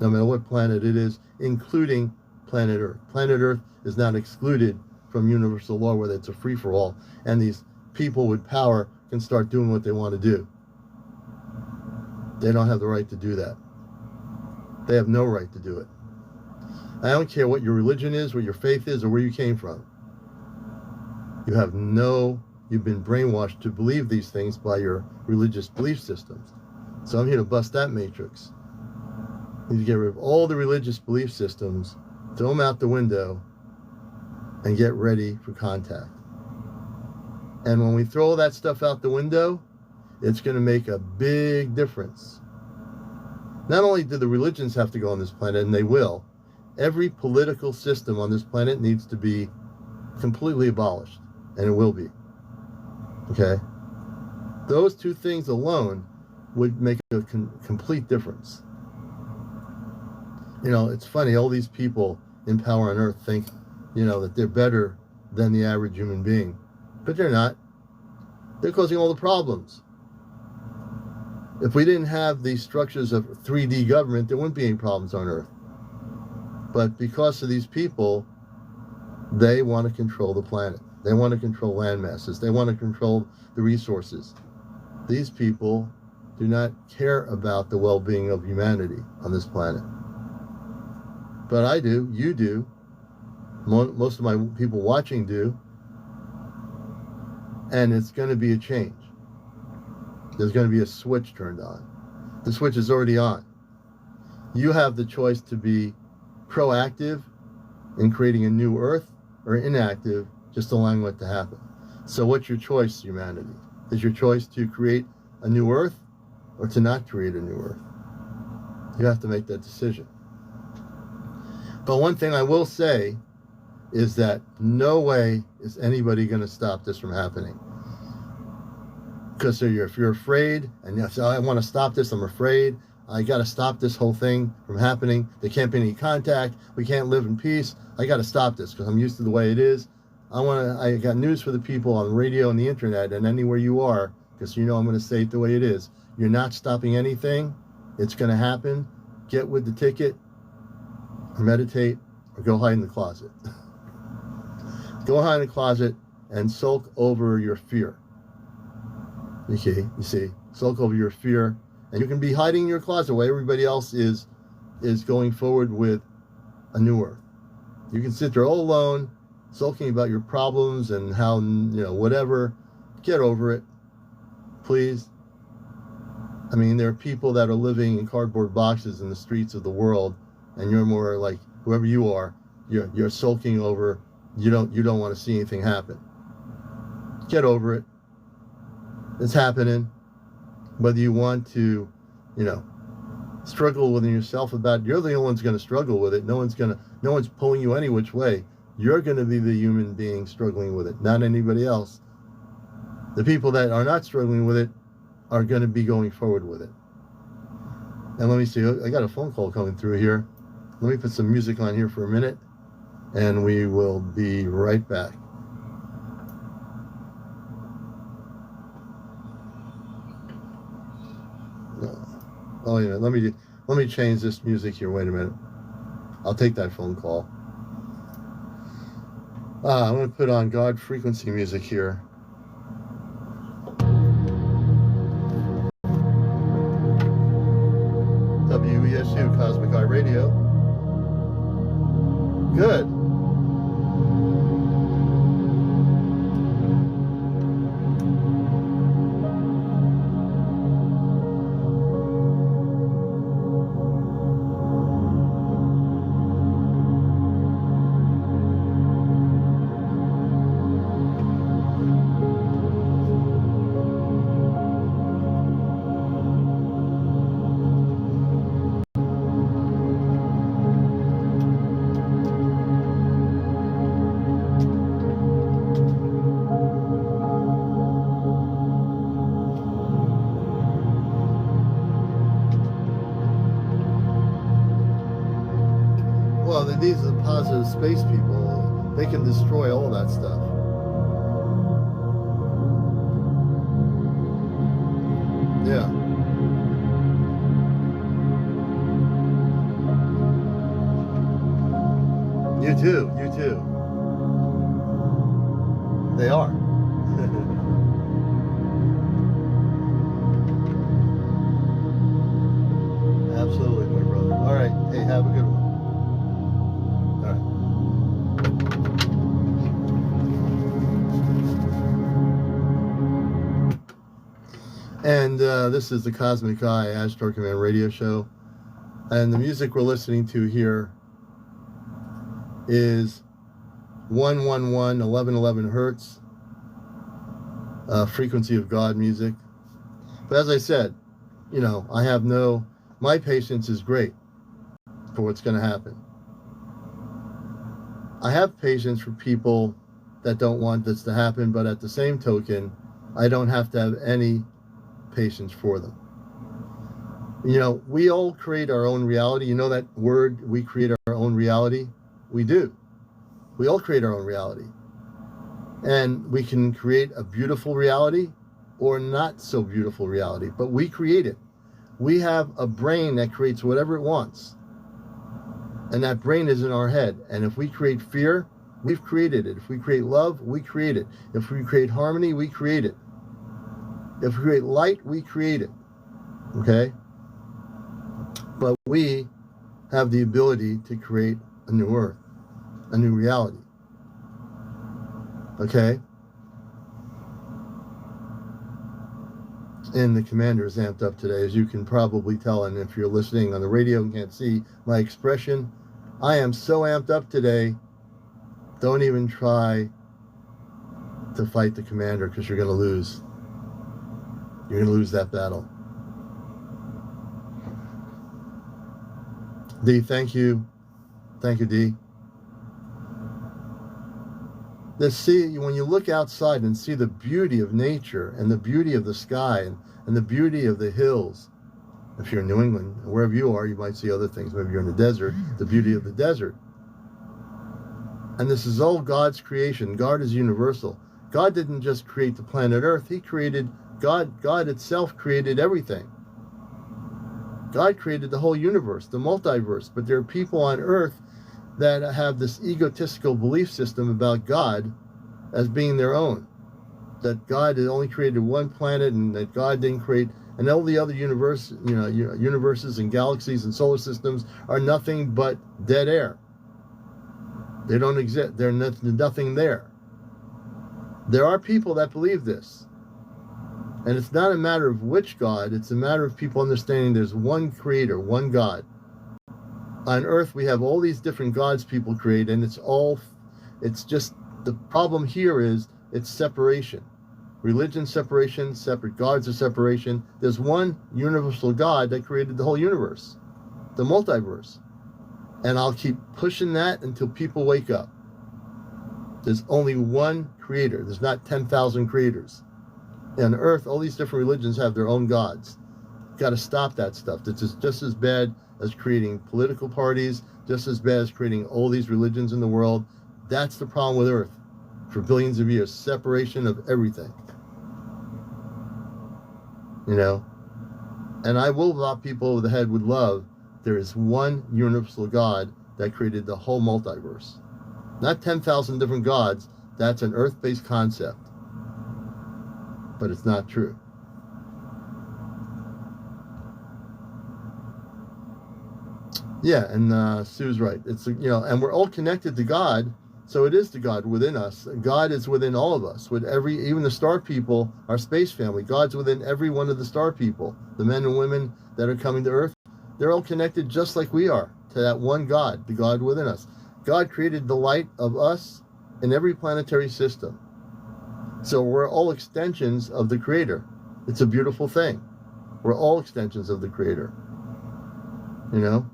no matter what planet it is, including planet Earth. Planet Earth is not excluded from universal law where it's a free-for-all, and these people with power can start doing what they want to do. They don't have the right to do that. They have no right to do it. I don't care what your religion is, what your faith is, or where you came from. You've been brainwashed to believe these things by your religious belief systems. So I'm here to bust that matrix. You need to get rid of all the religious belief systems, throw them out the window, and get ready for contact. And when we throw all that stuff out the window, it's going to make a big difference. Not only do the religions have to go on this planet, and they will, every political system on this planet needs to be completely abolished, and it will be. Okay? Those two things alone would make a complete difference. You know, it's funny, all these people in power on Earth think, you know, that they're better than the average human being. But they're not. They're causing all the problems. If we didn't have these structures of 3D government, there wouldn't be any problems on Earth. But because of these people, they want to control the planet. They want to control land masses. They want to control the resources. These people do not care about the well-being of humanity on this planet. But I do. You do. Most of my people watching do. And it's going to be a change. There's going to be a switch turned on. The switch is already on. You have the choice to be proactive in creating a new Earth or inactive, just allowing it to happen. So what's your choice, humanity? Is your choice to create a new Earth or to not create a new Earth? You have to make that decision. But one thing I will say is that no way is anybody going to stop this from happening. Because if you're afraid, and you say, I want to stop this, I'm afraid, I got to stop this whole thing from happening, there can't be any contact, we can't live in peace, I got to stop this because I'm used to the way it is. I got news for the people on radio and the internet and anywhere you are, because you know I'm going to say it the way it is. You're not stopping anything. It's going to happen. Get with the ticket, or meditate, or go hide in the closet. Go hide in the closet and sulk over your fear. Okay, you see, sulk over your fear, and you can be hiding in your closet while everybody else is going forward with a new Earth. You can sit there all alone, sulking about your problems and how, you know, whatever. Get over it, please. I mean, there are people that are living in cardboard boxes in the streets of the world, and you're more like whoever you are. You're sulking over. You don't want to see anything happen. Get over it. It's happening. whether you want to, struggle within yourself about, you're the only one's going to struggle with it. No one's pulling you any which way. You're going to be the human being struggling with it, not anybody else. The people that are not struggling with it are going to be going forward with it. And let me see, I got a phone call coming through here. Let me put some music on here for a minute, and we will be right back. Oh yeah, let me change this music here. Wait a minute. I'll take that phone call. I'm going to put on God frequency music here. WESU Cosmic Eye Radio. Good. Well, these are the positive space people. They can destroy all that stuff. Yeah. You too. They are. Absolutely, my brother. All right. Hey, have a good one. And this is the Cosmic Eye Astro Command radio show. And the music we're listening to here is 1111 hertz, frequency of God music. But as I said, my patience is great for what's going to happen. I have patience for people that don't want this to happen, but at the same token, I don't have to have any patience for them. We all create our own reality. You know that word, we create our own reality? We do. We all create our own reality. And we can create a beautiful reality or not so beautiful reality, but we create it. We have a brain that creates whatever it wants. And that brain is in our head. And if we create fear, we've created it. If we create love, we create it. If we create harmony, we create it. If we create light, we create it. Okay? But we have the ability to create a new earth, a new reality. Okay? And the commander is amped up today, as you can probably tell. And if you're listening on the radio and can't see my expression, I am so amped up today. Don't even try to fight the commander, because you're going to lose. You're going to lose that battle. D, thank you. Thank you, D. When you look outside and see the beauty of nature and the beauty of the sky and the beauty of the hills, if you're in New England, wherever you are, you might see other things. Maybe you're in the desert, the beauty of the desert. And this is all God's creation. God is universal. God didn't just create the planet Earth. He created God itself created everything. God created the whole universe, the multiverse. But there are people on Earth that have this egotistical belief system about God as being their own. That God had only created one planet, and that God didn't create, and all the other universes and galaxies and solar systems are nothing but dead air. They don't exist. There's nothing there. There are people that believe this. And it's not a matter of which God, it's a matter of people understanding there's one creator, one God. On Earth, we have all these different gods people create, and it's just, the problem here is it's separation. religion separation, separate gods of separation. There's one universal God that created the whole universe, the multiverse. And I'll keep pushing that until people wake up. There's only one creator. There's not 10,000 creators. On Earth, all these different religions have their own gods. Got to stop that stuff. It's just as bad as creating political parties, just as bad as creating all these religions in the world. That's the problem with Earth for billions of years. Separation of everything. You know? And I will lop people over the head with love. There is one universal God that created the whole multiverse. Not 10,000 different gods. That's an Earth-based concept. But it's not true. Yeah, and Sue's right. It's, you know, and we're all connected to God, so it is the God within us. God is within all of us. With even the star people, our space family, God's within every one of the star people. The men and women that are coming to Earth, they're all connected just like we are to that one God, the God within us. God created the light of us in every planetary system. So we're all extensions of the Creator. It's a beautiful thing. We're all extensions of the Creator. You know?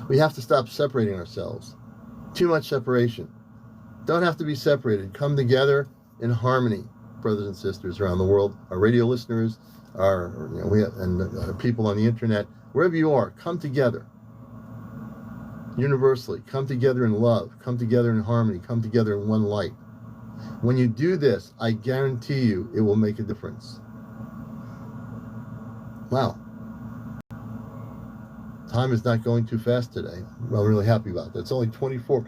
We have to stop separating ourselves. Too much separation. Don't have to be separated. Come together in harmony, brothers and sisters around the world. Our radio listeners, our, you know, we have, and people on the internet, wherever you are, come together. Universally, come together in love. Come together in harmony. Come together in one light. When you do this, I guarantee you it will make a difference. Wow. Time is not going too fast today. I'm really happy about that. It's only 24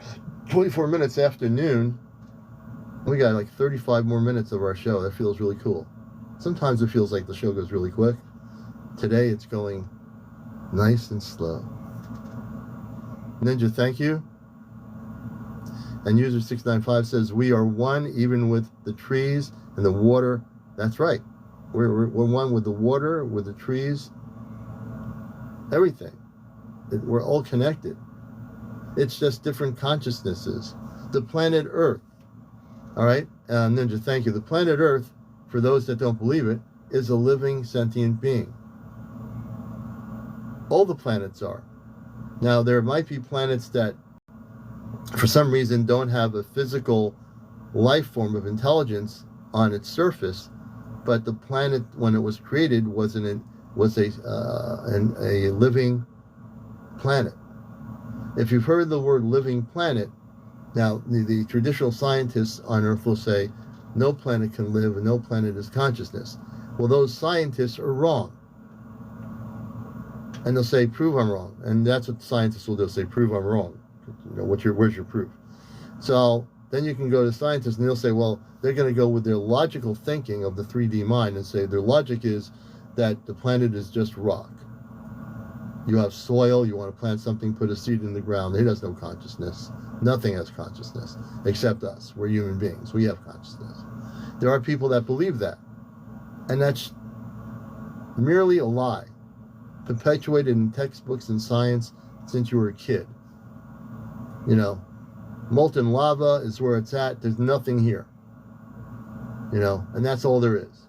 minutes after noon. We got like 35 more minutes of our show. That feels really cool. Sometimes it feels like the show goes really quick. Today it's going nice and slow. Ninja, thank you. And user 695 says, we are one even with the trees and the water. That's right. We're one with the water, with the trees, everything. We're all connected. It's just different consciousnesses. The planet Earth, all right? Ninja, thank you. The planet Earth, for those that don't believe it, is a living sentient being. All the planets are. Now, there might be planets that, for some reason, don't have a physical life form of intelligence on its surface, but the planet, when it was created, was a living planet. If you've heard the word living planet, now the traditional scientists on Earth will say no planet can live and no planet is consciousness. Well, those scientists are wrong. And they'll say, prove I'm wrong. And that's what scientists will do, say, prove I'm wrong. You know, where's your proof? So then you can go to scientists and they'll say, well, they're going to go with their logical thinking of the 3D mind and say their logic is that the planet is just rock. You have soil, you want to plant something, put a seed in the ground. It has no consciousness. Nothing has consciousness except us. We're human beings. We have consciousness. There are people that believe that. And that's merely a lie, perpetuated in textbooks and science since you were a kid. You know, molten lava is where it's at. There's nothing here. You know, and that's all there is.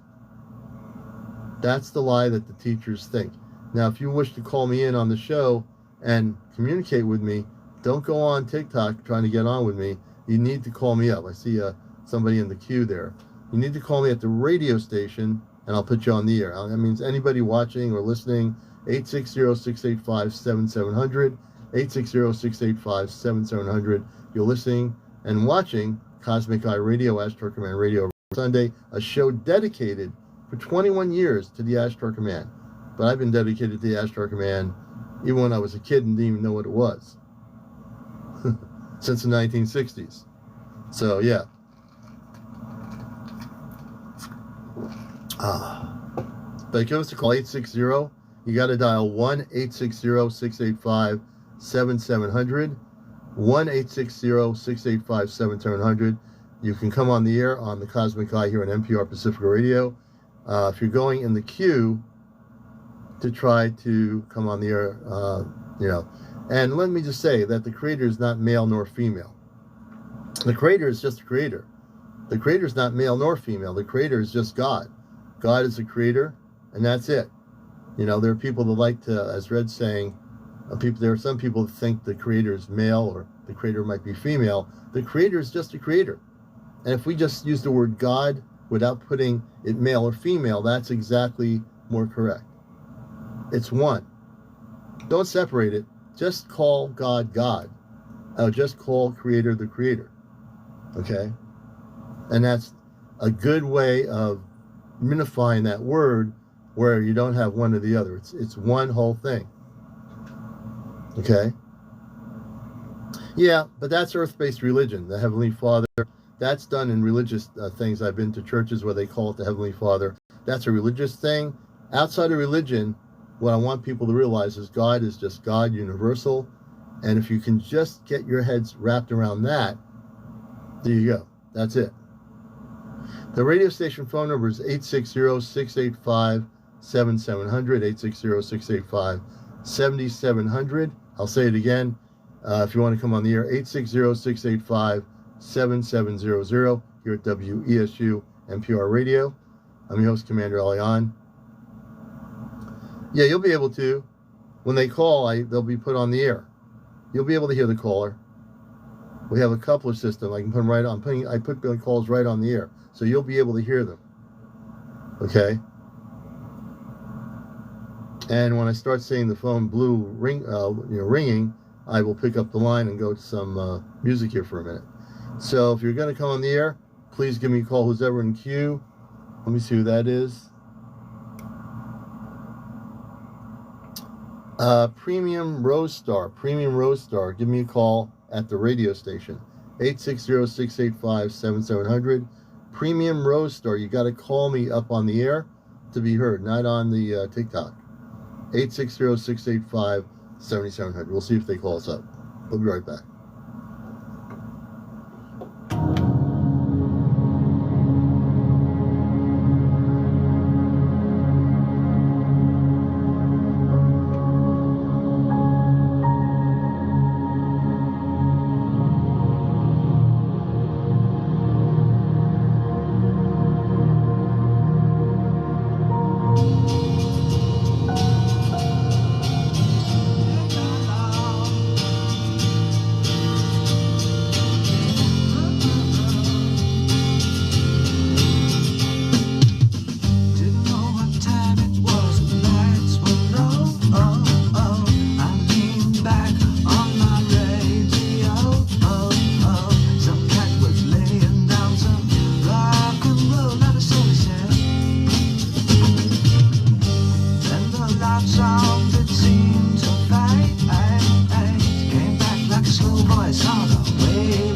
That's the lie that the teachers think. Now, if you wish to call me in on the show and communicate with me, don't go on TikTok trying to get on with me. You need to call me up. I see somebody in the queue there. You need to call me at the radio station, and I'll put you on the air. That means anybody watching or listening, 860-685-7700, 860-685-7700. You're listening and watching Cosmic Eye Radio, Ashtar Command Radio Sunday, a show dedicated for 21 years to the Ashtar Command. But I've been dedicated to the Ashtar Command even when I was a kid and didn't even know what it was. Since the 1960s. So, yeah. But give us a call, 860. You got to dial 1-860-685-7700. 1-860-685-7700. You can come on the air on the Cosmic Eye here on NPR Pacifica Radio. If you're going in the queue to try to come on the air, you know. And let me just say that the Creator is not male nor female. The Creator is just a Creator. The creator is not male nor female. The creator is just God. God is the creator, and that's it. You know, there are people that like to, as Red's saying, there are some people that think the creator is male or the creator might be female. The creator is just a creator. And if we just use the word God without putting it male or female, that's exactly more correct. It's one. Don't separate it. Just call God God. Just call creator the creator. Okay? And that's a good way of minifying that word where you don't have one or the other. It's one whole thing. Okay? Yeah, but that's earth-based religion, the Heavenly Father. That's done in religious things. I've been to churches where they call it the Heavenly Father. That's a religious thing. Outside of religion, what I want people to realize is God is just God, universal. And if you can just get your heads wrapped around that, there you go. That's it. The radio station phone number is 860-685-7700, 860-685-7700. I'll say it again. If you want to come on the air, 860-685-7700 here at WESU NPR Radio. I'm your host, Commander Elian. Yeah, you'll be able to. When they call, they'll be put on the air. You'll be able to hear the caller. We have a coupler system. I can put them right on. I put the calls right on the air, so you'll be able to hear them. Okay. And when I start seeing the phone ringing, I will pick up the line and go to some music here for a minute. So if you're going to come on the air, please give me a call. Who's ever in queue? Let me see who that is. Premium Rose Star. Give me a call at the radio station. 860-685-7700. Premium Rose Star. You got to call me up on the air to be heard, not on the TikTok. 860-685-7700. We'll see if they call us up. We'll be right back. Waiting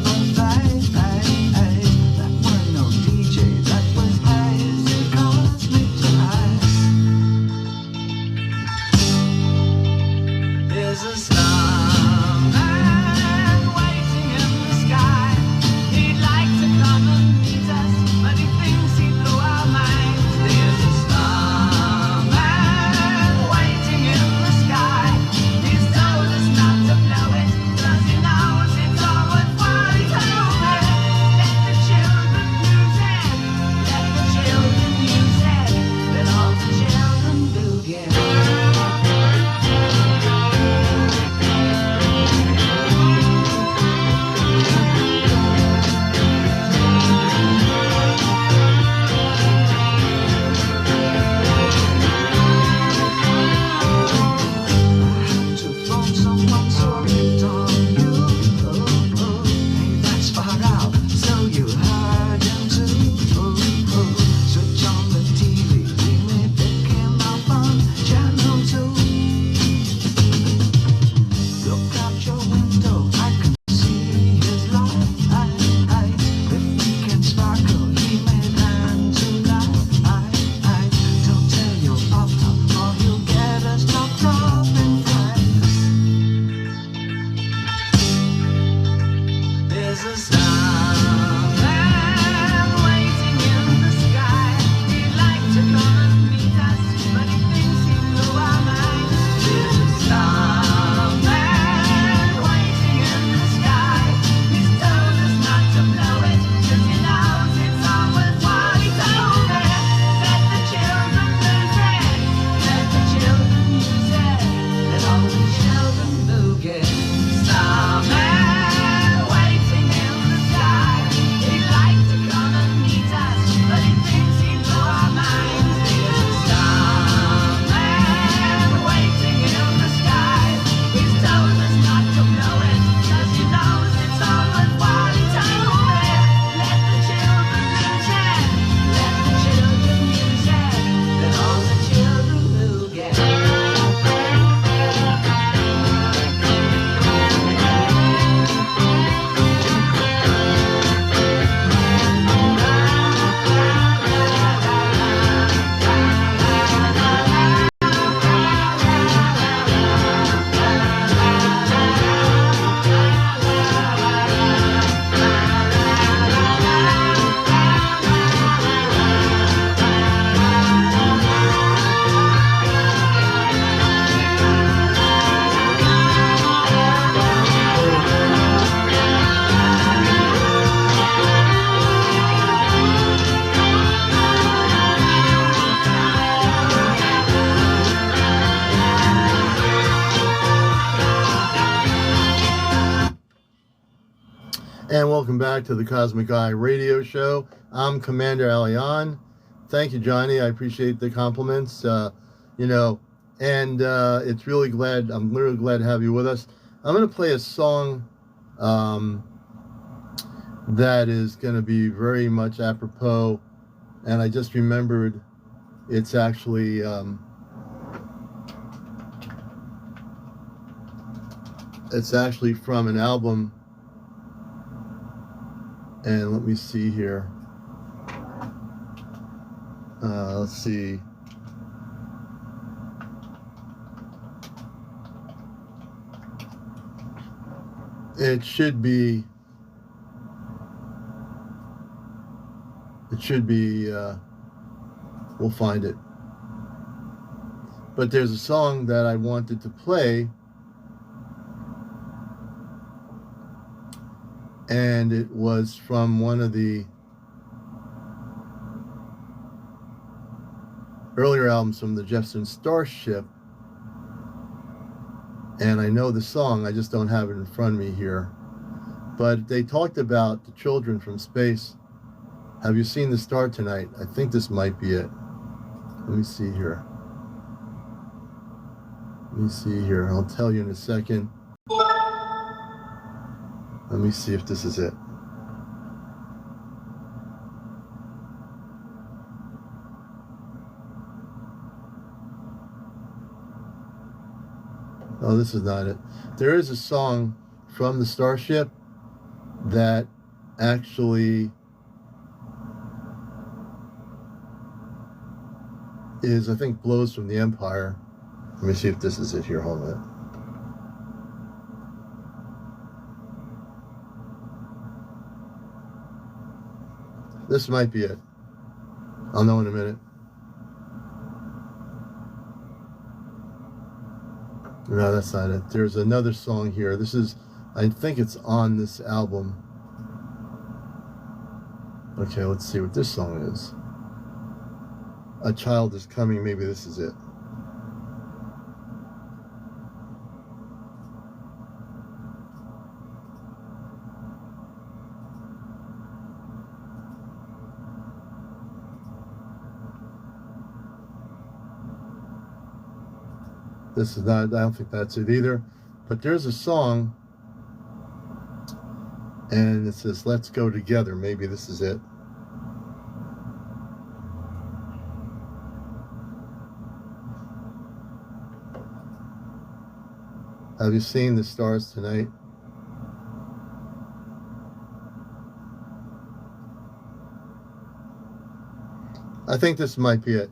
And welcome back to the Cosmic Eye Radio Show. I'm Commander Alian. Thank you, Johnny. I appreciate the compliments. It's really glad. I'm really glad to have you with us. I'm going to play a song that is going to be very much apropos, and I just remembered it's actually from an album. And let me see here. Let's see. It should be. We'll find it. But there's a song that I wanted to play. And it was from one of the earlier albums from the Jefferson Starship. And I know the song, I just don't have it in front of me here. But they talked about the children from space. Have you seen the star tonight? I think this might be it. Let me see here. I'll tell you in a second. Let me see if this is it. Oh, this is not it. There is a song from the Starship that actually is, I think, Blows from the Empire. Let me see if this is it here. Hold on a minute. This might be it. I'll know in a minute. No, that's not it. There's another song here. This is, I think it's on this album. Okay, let's see what this song is. A Child Is Coming. Maybe this is it. This is not, I don't think that's it either. But there's a song, and it says, Let's Go Together. Maybe this is it. Have you seen the stars tonight? I think this might be it.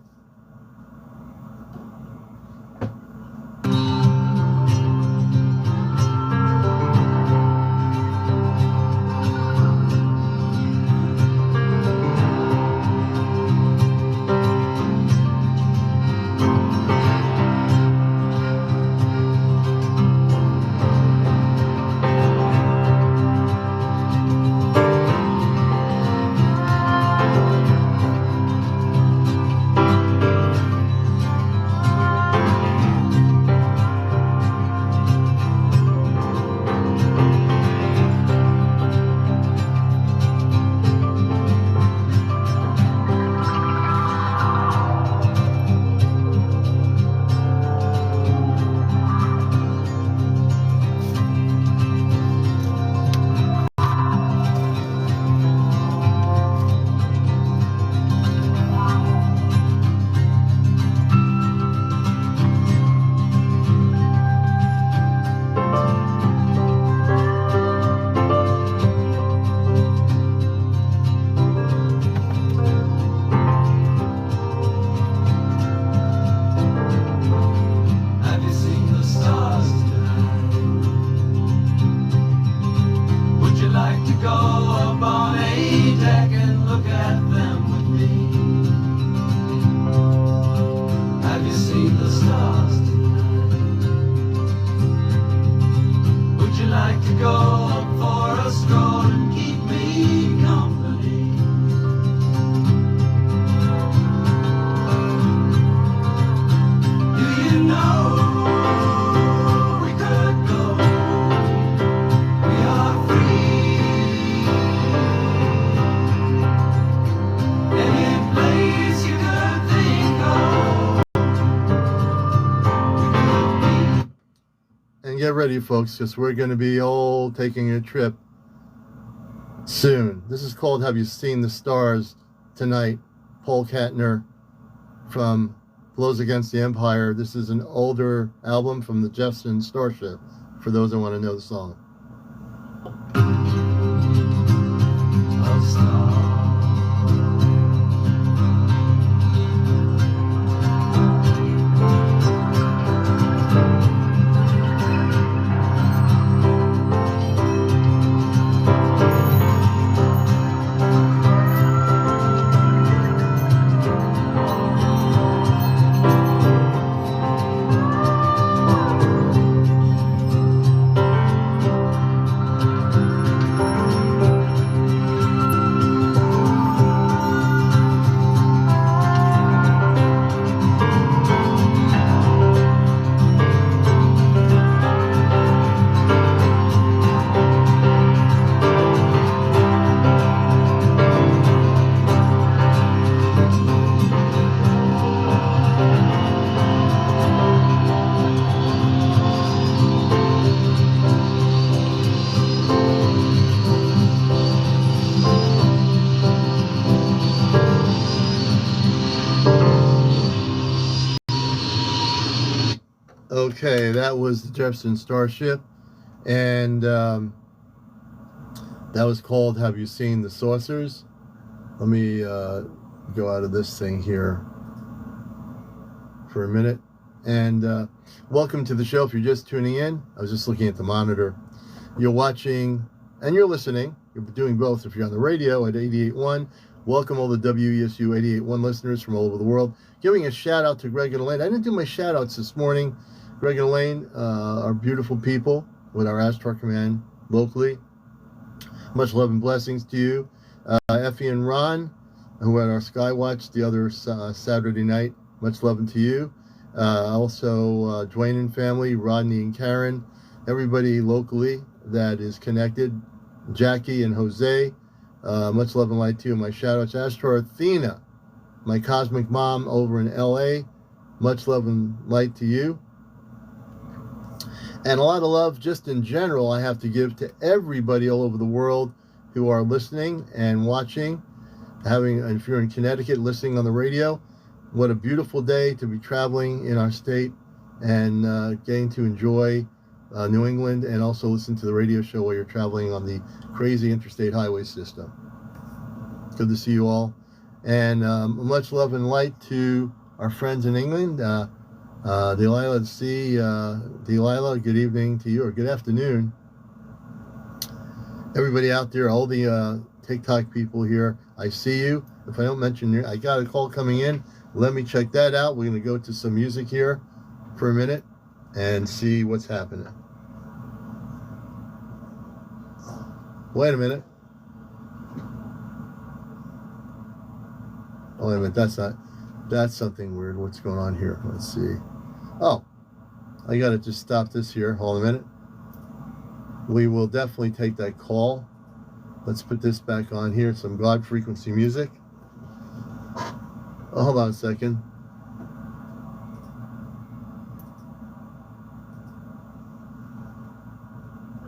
And get ready, folks, because we're going to be all taking a trip soon. This is called Have You Seen the Stars Tonight? Paul Kantner from Blows Against the Empire. This is an older album from the Jefferson Starship, for those that want to know the song. Okay, that was the Jefferson Starship, and that was called Have You Seen the Saucers? Let me go out of this thing here for a minute. And welcome to the show. If you're just tuning in, I was just looking at the monitor. You're watching and you're listening. You're doing both if you're on the radio at 88.1. Welcome all the WESU 88.1 listeners from all over the world. Giving a shout out to Greg and Elaine. I didn't do my shout outs this morning. Greg and Elaine are beautiful people with our Ashtar Command locally. Much love and blessings to you. Effie and Ron, who had our Skywatch the other Saturday night. Much love to you. Also, Dwayne and family, Rodney and Karen, everybody locally that is connected. Jackie and Jose, much love and light to you. My shout out to Ashtar Athena, my cosmic mom over in LA. Much love and light to you. And a lot of love just in general I have to give to everybody all over the world who are listening and watching. If you're in Connecticut listening on the radio, what a beautiful day to be traveling in our state and getting to enjoy New England and also listen to the radio show while you're traveling on the crazy interstate highway system. Good to see you all. And much love and light to our friends in England. Delilah, let's see. Delilah, good evening to you, or good afternoon. Everybody out there, all the TikTok people here, I see you. If I don't mention you, I got a call coming in. Let me check that out. We're going to go to some music here for a minute and see what's happening. Wait a minute. Oh, wait a minute. That's something weird. What's going on here? Let's see. Oh, I got to just stop this here. Hold a minute. We will definitely take that call. Let's put this back on here. Some God frequency music. Oh, hold on a second.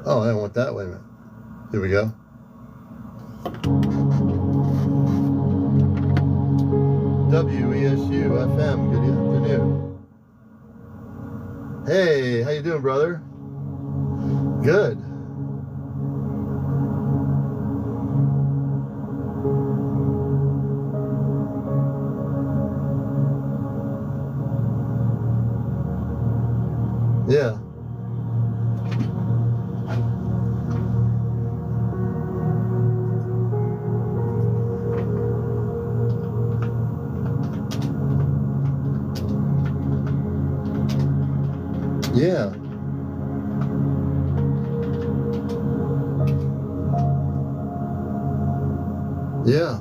Oh, I don't want that. Wait a minute. Here we go. WESU FM. Good afternoon. Hey, how you doing, brother? Good. Yeah. Yeah. Yeah.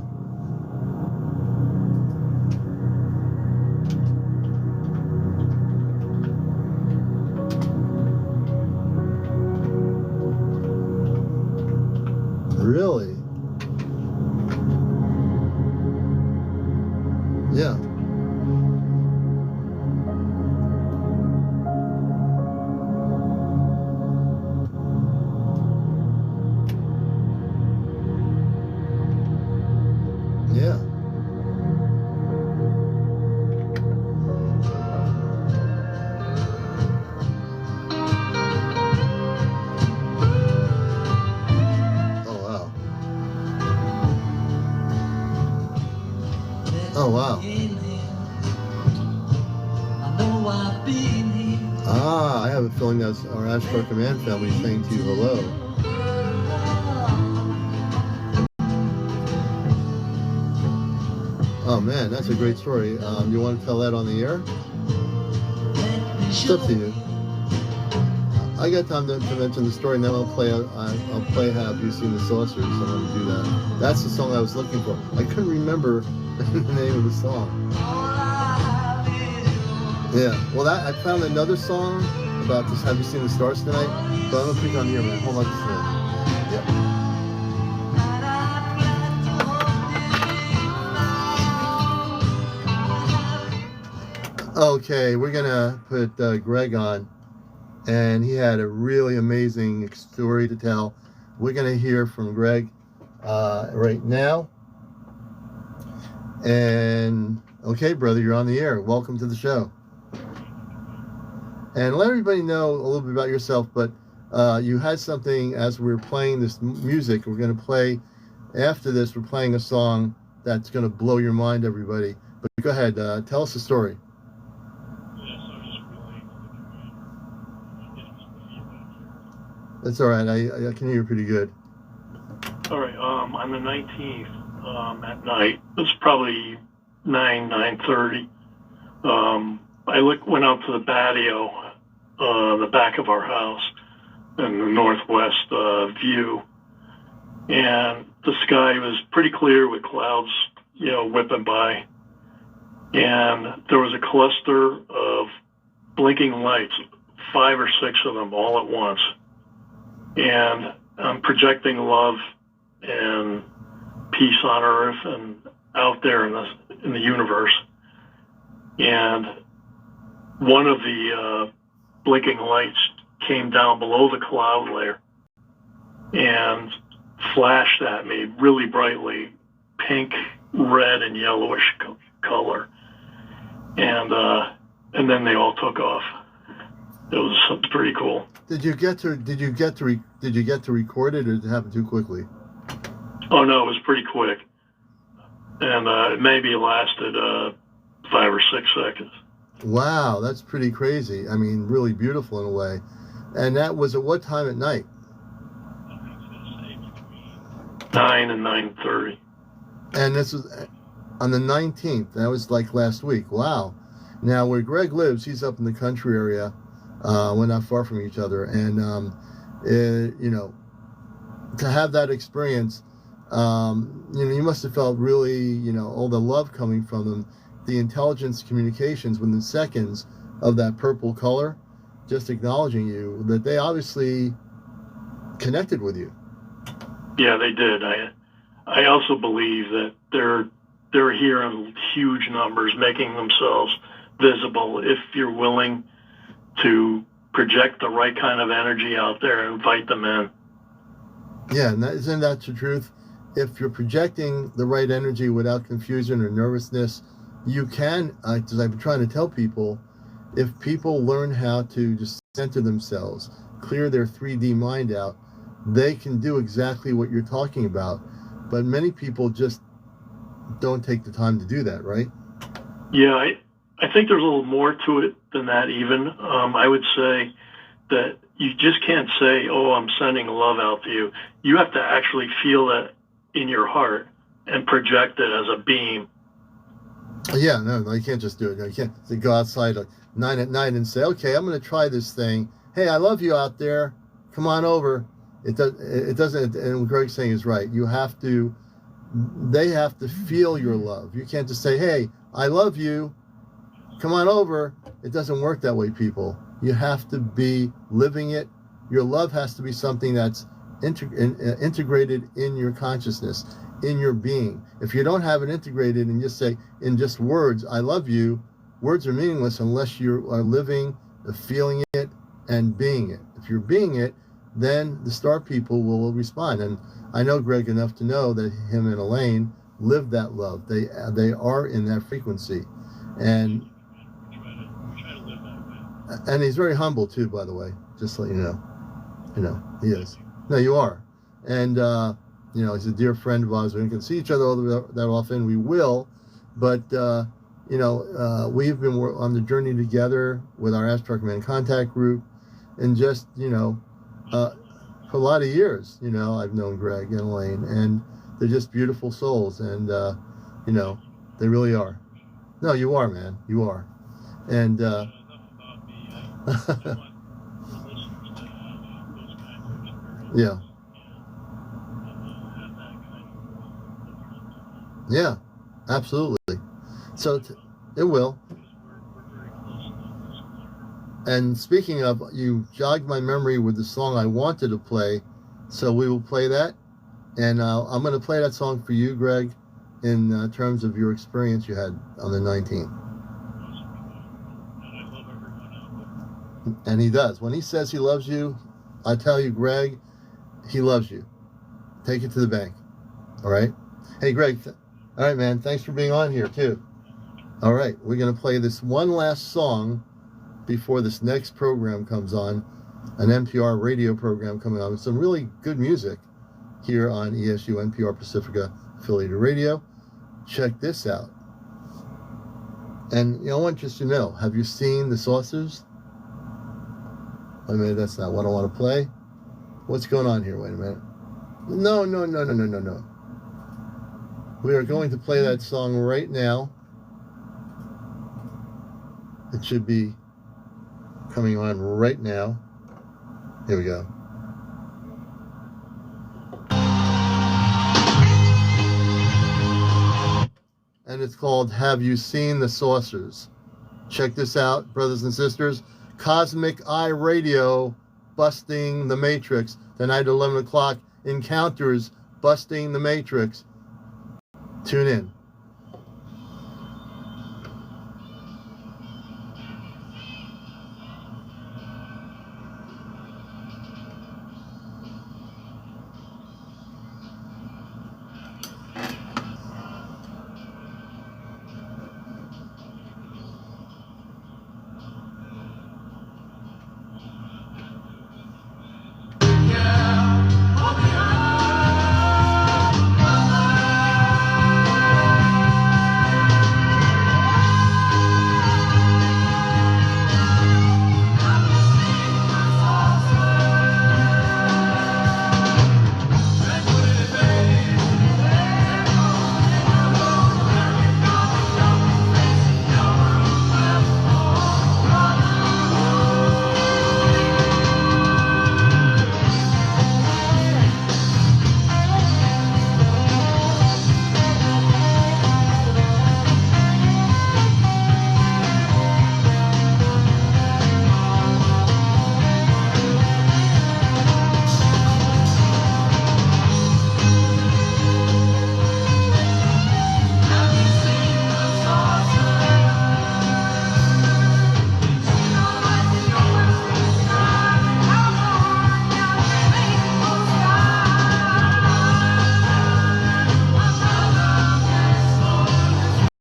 Really? Yeah. Oh, wow. Ah, I have a feeling that's our Ashtar Command family saying to you hello. Oh man, that's a great story. You want to tell that on the air? It's up to you. I got time to mention the story, and then I'll play Have You Seen the Saucers? I'm going to do that. That's the song I was looking for. I couldn't remember the name of the song. Yeah, well, I found another song about this. Have You Seen the Stars Tonight? But I'm going to pick on here, man. Hold on just a minute. Yeah. Okay, we're gonna put Greg on, and he had a really amazing story to tell. We're gonna hear from Greg right now. And okay, brother, you're on the air. Welcome to the show. And let everybody know a little bit about yourself. But you had something as we were playing this music. We're gonna play after this. We're playing a song that's gonna blow your mind, everybody. But go ahead, tell us the story. That's all right. I can hear you pretty good. All right. On the 19th at night, it was probably 9:30. I went out to the patio, the back of our house, in the northwest view, and the sky was pretty clear with clouds, whipping by, and there was a cluster of blinking lights, 5 or 6 of them all at once. And I'm projecting love and peace on earth and out there in the universe. And one of the blinking lights came down below the cloud layer and flashed at me really brightly, pink, red, and yellowish color. And then they all took off. It was pretty cool. Did you get to record it, or did it happen too quickly? Oh no, it was pretty quick, and it maybe lasted 5 or 6 seconds. Wow, that's pretty crazy. I mean, really beautiful in a way. And that was at what time at night? 9 and 9:30. And this was on the 19th. That was like last week. Wow. Now, where Greg lives, he's up in the country area. We're not far from each other, and to have that experience, you must have felt really, all the love coming from them, the intelligence communications within seconds of that purple color, just acknowledging you, that they obviously connected with you. Yeah, they did. I also believe that they're here in huge numbers, making themselves visible if you're willing to project the right kind of energy out there and invite them in. Yeah, and isn't that the truth? If you're projecting the right energy without confusion or nervousness, you can, as I've been trying to tell people, if people learn how to just center themselves, clear their 3D mind out, they can do exactly what you're talking about. But many people just don't take the time to do that, right? Yeah, I think there's a little more to it than that even. I would say that you just can't say, oh, I'm sending love out to you. You have to actually feel that in your heart and project it as a beam. Yeah, no, you can't just do it. You can't go outside at 9 at night and say, okay, I'm going to try this thing. Hey, I love you out there. Come on over. It doesn't, and what Greg's saying is right. They have to feel your love. You can't just say, hey, I love you. Come on over. It doesn't work that way, people. You have to be living it. Your love has to be something that's integrated in your consciousness, in your being. If you don't have it integrated and just say in just words, I love you, words are meaningless unless you are living, feeling it, and being it. If you're being it, then the star people will respond. And I know Greg enough to know that him and Elaine live that love. They are in that frequency. And he's very humble too, by the way, just so you know. He is. No, you are. And, he's a dear friend of ours. We can see each other all that often. We will. But we've been on the journey together with our Ask Trucker Man contact group, and just for a lot of years. I've known Greg and Elaine, and they're just beautiful souls, and they really are. No, you are, man. You are. And yeah. Yeah, absolutely. So it will. And speaking of, you jogged my memory with the song I wanted to play, so we will play that. And I'm going to play that song for you, Greg, in terms of your experience you had on the 19th. And he does. When he says he loves you, I tell you, Greg, he loves you. Take it to the bank. All right? Hey, Greg. All right, man. Thanks for being on here, too. All right. We're going to play this one last song before this next program comes on, an NPR radio program coming on with some really good music here on ESU NPR Pacifica affiliated radio. Check this out. And I want just to know, have you seen The Saucers? Wait a minute, that's not what I want to play. What's going on here? Wait a minute. No. We are going to play that song right now. It should be coming on right now. Here we go. And it's called Have You Seen the Saucers? Check this out, brothers and sisters. CosmicEyeRadio, Busting the Matrix. Tonight at 11 o'clock, Encounters, Busting the Matrix. Tune in.